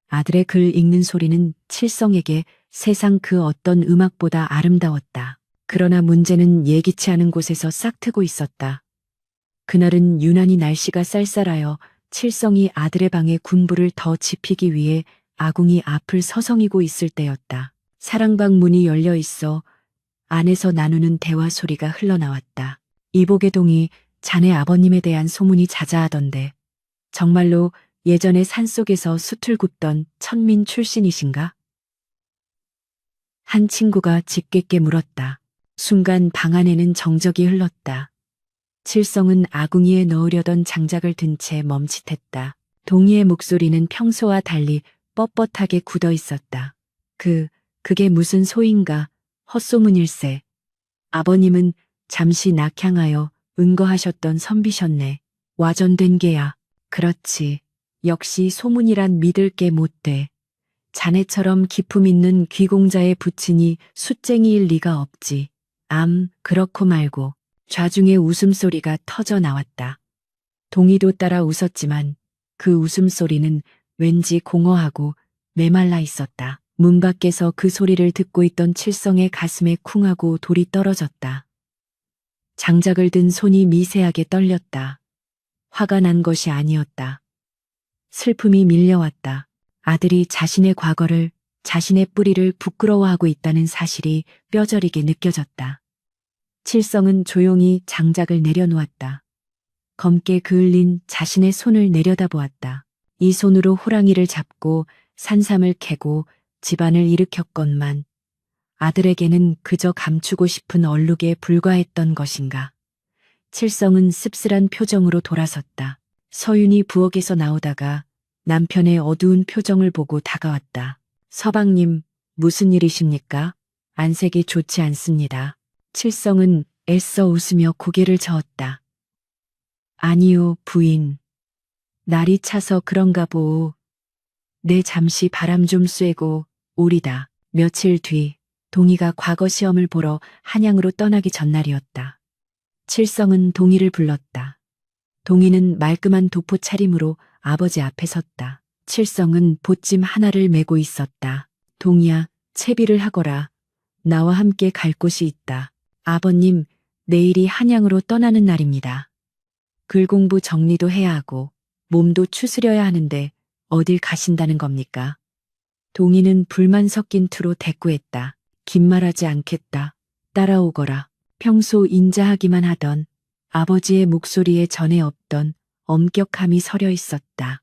아들의 글 읽는 소리는 칠성에게 세상 그 어떤 음악보다 아름다웠다. 그러나 문제는 예기치 않은 곳에서 싹트고 있었다. 그날은 유난히 날씨가 쌀쌀하여 칠성이 아들의 방에 군부를 더 지피기 위해 아궁이 앞을 서성이고 있을 때였다. 사랑방 문이 열려 있어 안에서 나누는 대화 소리가 흘러나왔다. 이복의 동이 자네 아버님에 대한 소문이 자자하던데 정말로 예전에 산속에서 숯을 굽던 천민 출신이신가? 한 친구가 집게게 물었다. 순간 방 안에는 정적이 흘렀다. 칠성은 아궁이에 넣으려던 장작을 든 채 멈칫했다. 동희의 목소리는 평소와 달리 뻣뻣하게 굳어 있었다. 그게 무슨 소인가? 헛소문일세. 아버님은 잠시 낙향하여 은거하셨던 선비셨네. 와전된 게야. 그렇지. 역시 소문이란 믿을 게 못돼. 자네처럼 기품 있는 귀공자의 부친이 숫쟁이일 리가 없지. 그렇고 말고. 좌중에 웃음소리가 터져 나왔다. 동희도 따라 웃었지만 그 웃음소리는 왠지 공허하고 메말라 있었다. 문 밖에서 그 소리를 듣고 있던 칠성의 가슴에 쿵하고 돌이 떨어졌다. 장작을 든 손이 미세하게 떨렸다. 화가 난 것이 아니었다. 슬픔이 밀려왔다. 아들이 자신의 과거를, 자신의 뿌리를 부끄러워하고 있다는 사실이 뼈저리게 느껴졌다. 칠성은 조용히 장작을 내려놓았다. 검게 그을린 자신의 손을 내려다보았다. 이 손으로 호랑이를 잡고 산삼을 캐고 집안을 일으켰건만 아들에게는 그저 감추고 싶은 얼룩에 불과했던 것인가. 칠성은 씁쓸한 표정으로 돌아섰다. 서윤이 부엌에서 나오다가 남편의 어두운 표정을 보고 다가왔다. 서방님, 무슨 일이십니까? 안색이 좋지 않습니다. 칠성은 애써 웃으며 고개를 저었다. 아니요, 부인. 날이 차서 그런가 보오. 내 잠시 바람 좀 쐬고 오리다. 며칠 뒤 동희가 과거 시험을 보러 한양으로 떠나기 전날이었다. 칠성은 동희를 불렀다. 동희는 말끔한 도포 차림으로 아버지 앞에 섰다. 칠성은 보찜 하나를 메고 있었다. 동희야, 채비를 하거라. 나와 함께 갈 곳이 있다. 아버님, 내일이 한양으로 떠나는 날입니다. 글 공부 정리도 해야 하고 몸도 추스려야 하는데 어딜 가신다는 겁니까? 동희는 불만 섞인 투로 대꾸했다. 긴 말하지 않겠다. 따라오거라. 평소 인자하기만 하던 아버지의 목소리에 전에 없던 엄격함이 서려 있었다.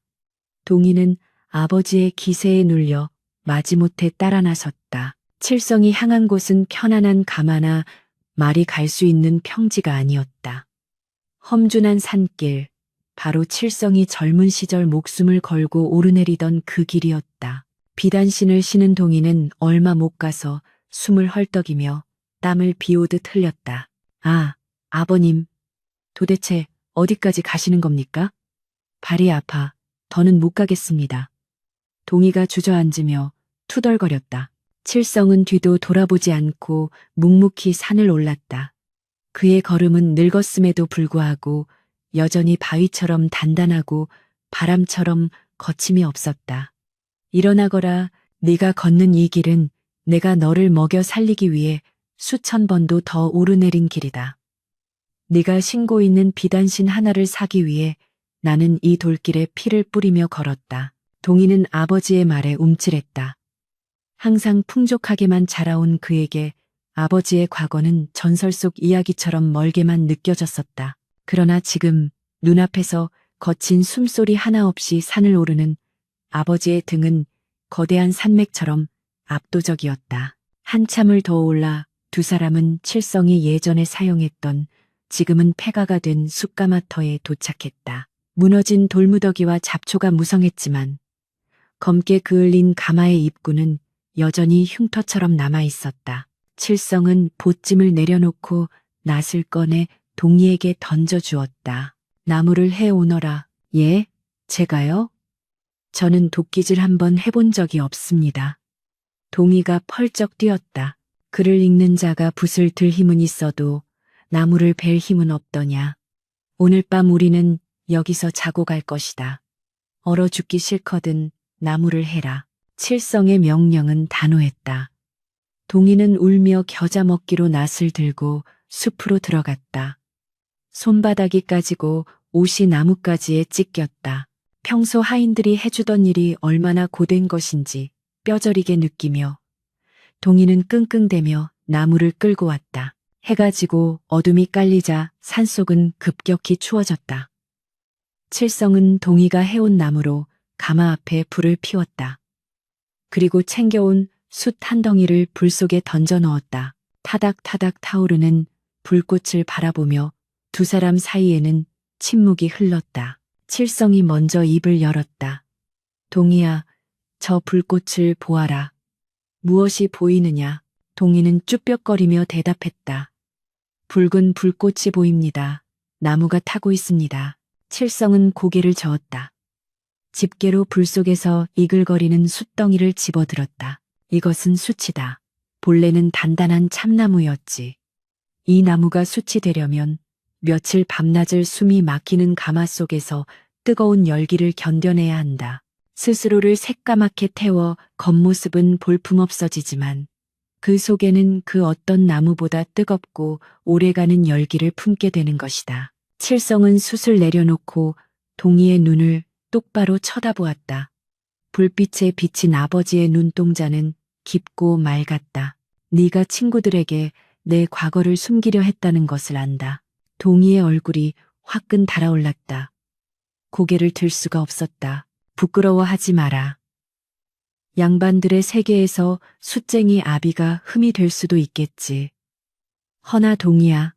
동희는 아버지의 기세에 눌려 마지못해 따라 나섰다. 칠성이 향한 곳은 편안한 가마나 말이 갈 수 있는 평지가 아니었다. 험준한 산길, 바로 칠성이 젊은 시절 목숨을 걸고 오르내리던 그 길이었다. 비단신을 신은 동희는 얼마 못 가서 숨을 헐떡이며 땀을 비오듯 흘렸다. 아, 아버님, 도대체 어디까지 가시는 겁니까? 발이 아파. 더는 못 가겠습니다. 동희가 주저앉으며 투덜거렸다. 칠성은 뒤도 돌아보지 않고 묵묵히 산을 올랐다. 그의 걸음은 늙었음에도 불구하고 여전히 바위처럼 단단하고 바람처럼 거침이 없었다. 일어나거라. 네가 걷는 이 길은 내가 너를 먹여 살리기 위해 수천 번도 더 오르내린 길이다. 네가 신고 있는 비단신 하나를 사기 위해 나는 이 돌길에 피를 뿌리며 걸었다. 동희는 아버지의 말에 움찔했다. 항상 풍족하게만 자라온 그에게 아버지의 과거는 전설 속 이야기처럼 멀게만 느껴졌었다. 그러나 지금 눈앞에서 거친 숨소리 하나 없이 산을 오르는 아버지의 등은 거대한 산맥처럼 압도적이었다. 한참을 더 올라 두 사람은 칠성이 예전에 사용했던 지금은 폐가가 된 숯가마터에 도착했다. 무너진 돌무더기와 잡초가 무성했지만 검게 그을린 가마의 입구는 여전히 흉터처럼 남아 있었다. 칠성은 보찜을 내려놓고 낫을 꺼내 동희에게 던져주었다. 나무를 해오너라. 예, 제가요? 저는 도끼질 한번 해본 적이 없습니다. 동희가 펄쩍 뛰었다. 글을 읽는 자가 붓을 들 힘은 있어도 나무를 벨 힘은 없더냐. 오늘 밤 우리는 여기서 자고 갈 것이다. 얼어 죽기 싫거든 나무를 해라. 칠성의 명령은 단호했다. 동희는 울며 겨자 먹기로 낫을 들고 숲으로 들어갔다. 손바닥이 까지고 옷이 나뭇가지에 찢겼다. 평소 하인들이 해주던 일이 얼마나 고된 것인지 뼈저리게 느끼며 동희는 끙끙대며 나무를 끌고 왔다. 해가 지고 어둠이 깔리자 산속은 급격히 추워졌다. 칠성은 동희가 해온 나무로 가마 앞에 불을 피웠다. 그리고 챙겨온 숯 한 덩이를 불 속에 던져 넣었다. 타닥타닥 타오르는 불꽃을 바라보며 두 사람 사이에는 침묵이 흘렀다. 칠성이 먼저 입을 열었다. 동희야, 저 불꽃을 보아라. 무엇이 보이느냐? 동희는 쭈뼛거리며 대답했다. 붉은 불꽃이 보입니다. 나무가 타고 있습니다. 칠성은 고개를 저었다. 집게로 불 속에서 이글거리는 숯덩이를 집어들었다. 이것은 숯이다. 본래는 단단한 참나무였지. 이 나무가 숯이 되려면 며칠 밤낮을 숨이 막히는 가마 속에서 뜨거운 열기를 견뎌내야 한다. 스스로를 새까맣게 태워 겉모습은 볼품없어지지만 그 속에는 그 어떤 나무보다 뜨겁고 오래가는 열기를 품게 되는 것이다. 칠성은 숯을 내려놓고 동희의 눈을 똑바로 쳐다보았다. 불빛에 비친 아버지의 눈동자는 깊고 맑았다. 네가 친구들에게 내 과거를 숨기려 했다는 것을 안다. 동희의 얼굴이 화끈 달아올랐다. 고개를 들 수가 없었다. 부끄러워하지 마라. 양반들의 세계에서 숫쟁이 아비가 흠이 될 수도 있겠지. 허나 동희야,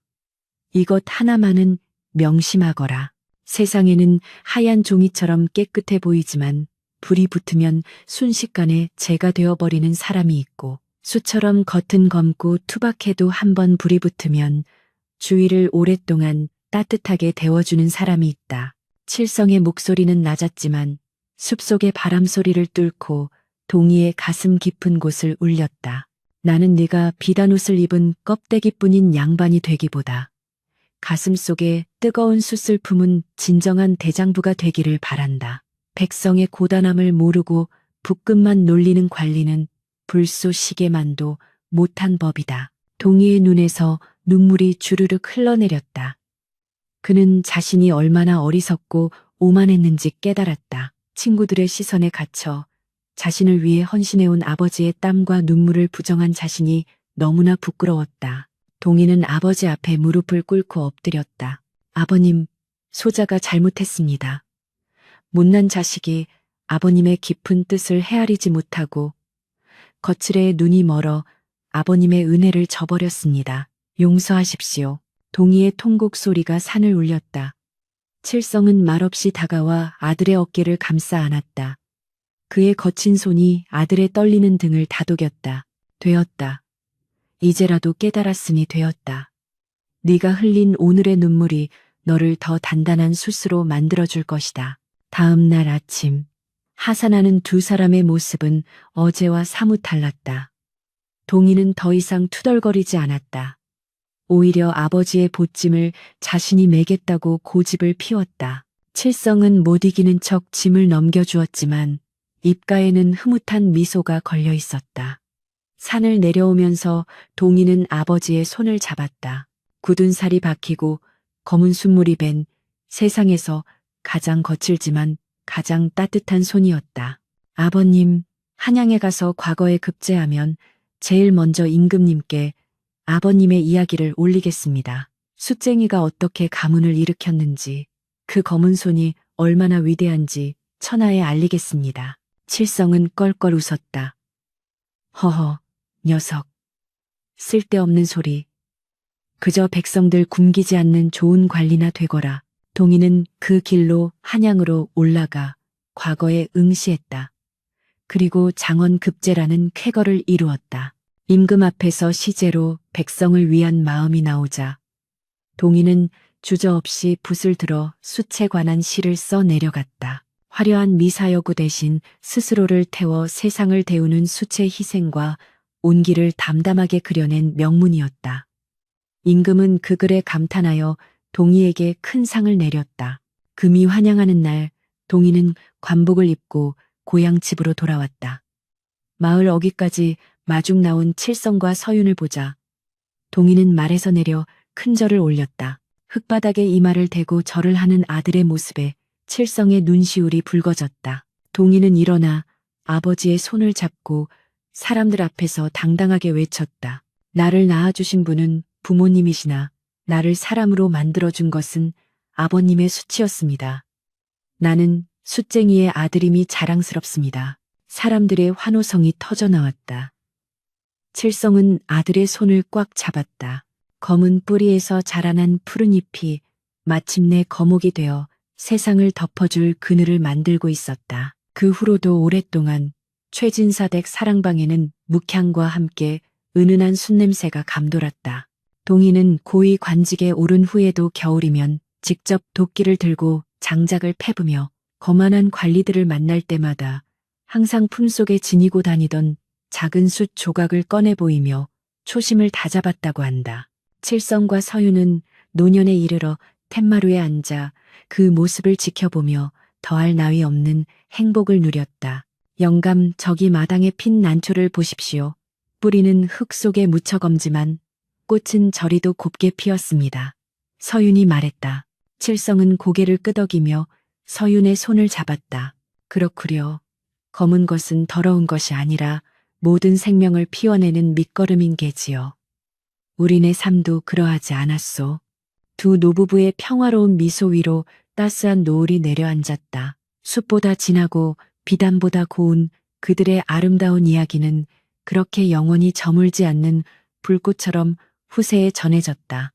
이것 하나만은 명심하거라. 세상에는 하얀 종이처럼 깨끗해 보이지만 불이 붙으면 순식간에 재가 되어버리는 사람이 있고 숯처럼 겉은 검고 투박해도 한번 불이 붙으면 주위를 오랫동안 따뜻하게 데워주는 사람이 있다. 칠성의 목소리는 낮았지만 숲속의 바람소리를 뚫고 동희의 가슴 깊은 곳을 울렸다. 나는 네가 비단옷을 입은 껍데기뿐인 양반이 되기보다 가슴 속에 뜨거운 숯을 품은 진정한 대장부가 되기를 바란다. 백성의 고단함을 모르고 붓끝만 놀리는 관리는 불쏘 시계만도 못한 법이다. 동희의 눈에서 눈물이 주르륵 흘러내렸다. 그는 자신이 얼마나 어리석고 오만했는지 깨달았다. 친구들의 시선에 갇혀 자신을 위해 헌신해온 아버지의 땀과 눈물을 부정한 자신이 너무나 부끄러웠다. 동희는 아버지 앞에 무릎을 꿇고 엎드렸다. 아버님, 소자가 잘못했습니다. 못난 자식이 아버님의 깊은 뜻을 헤아리지 못하고 거칠에 눈이 멀어 아버님의 은혜를 저버렸습니다. 용서하십시오. 동희의 통곡 소리가 산을 울렸다. 칠성은 말없이 다가와 아들의 어깨를 감싸 안았다. 그의 거친 손이 아들의 떨리는 등을 다독였다. 되었다. 이제라도 깨달았으니 되었다. 네가 흘린 오늘의 눈물이 너를 더 단단한 숯으로 만들어줄 것이다. 다음 날 아침, 하산하는 두 사람의 모습은 어제와 사뭇 달랐다. 동희는 더 이상 투덜거리지 않았다. 오히려 아버지의 보찜을 자신이 매겠다고 고집을 피웠다. 칠성은 못 이기는 척 짐을 넘겨주었지만 입가에는 흐뭇한 미소가 걸려 있었다. 산을 내려오면서 동희는 아버지의 손을 잡았다. 굳은 살이 박히고 검은 순물이 밴 세상에서 가장 거칠지만 가장 따뜻한 손이었다. 아버님, 한양에 가서 과거에 급제하면 제일 먼저 임금님께 아버님의 이야기를 올리겠습니다. 숫쟁이가 어떻게 가문을 일으켰는지, 그 검은 손이 얼마나 위대한지 천하에 알리겠습니다. 칠성은 껄껄 웃었다. 허허, 녀석. 쓸데없는 소리. 그저 백성들 굶기지 않는 좋은 관리나 되거라. 동희는 그 길로 한양으로 올라가 과거에 응시했다. 그리고 장원급제라는 쾌거를 이루었다. 임금 앞에서 시제로 백성을 위한 마음이 나오자 동희는 주저없이 붓을 들어 숫에 관한 시를 써 내려갔다. 화려한 미사여구 대신 스스로를 태워 세상을 데우는 숫의 희생과 온기를 담담하게 그려낸 명문이었다. 임금은 그 글에 감탄하여 동희에게 큰 상을 내렸다. 금이 환영하는 날 동희는 관복을 입고 고향 집으로 돌아왔다. 마을 어귀까지 마중 나온 칠성과 서윤을 보자 동희는 말에서 내려 큰 절을 올렸다. 흙바닥에 이마를 대고 절을 하는 아들의 모습에 칠성의 눈시울이 붉어졌다. 동희는 일어나 아버지의 손을 잡고 사람들 앞에서 당당하게 외쳤다. 나를 낳아주신 분은 부모님이시나 나를 사람으로 만들어준 것은 아버님의 수치였습니다. 나는 숫쟁이의 아들임이 자랑스럽습니다. 사람들의 환호성이 터져나왔다. 칠성은 아들의 손을 꽉 잡았다. 검은 뿌리에서 자라난 푸른 잎이 마침내 거목이 되어 세상을 덮어줄 그늘을 만들고 있었다. 그 후로도 오랫동안 최진사댁 사랑방에는 묵향과 함께 은은한 숯냄새가 감돌았다. 동희는 고위 관직에 오른 후에도 겨울이면 직접 도끼를 들고 장작을 패부며 거만한 관리들을 만날 때마다 항상 품속에 지니고 다니던 작은 숯 조각을 꺼내 보이며 초심을 다잡았다고 한다. 칠성과 서윤은 노년에 이르러 툇마루에 앉아 그 모습을 지켜보며 더할 나위 없는 행복을 누렸다. 영감, 저기 마당에 핀 난초를 보십시오. 뿌리는 흙 속에 묻혀 검지만 꽃은 저리도 곱게 피었습니다. 서윤이 말했다. 칠성은 고개를 끄덕이며 서윤의 손을 잡았다. 그렇구려. 검은 것은 더러운 것이 아니라 모든 생명을 피워내는 밑거름인 게지요. 우리네 삶도 그러하지 않았소. 두 노부부의 평화로운 미소 위로 따스한 노을이 내려앉았다. 숲보다 진하고 비단보다 고운 그들의 아름다운 이야기는 그렇게 영원히 저물지 않는 불꽃처럼 후세에 전해졌다.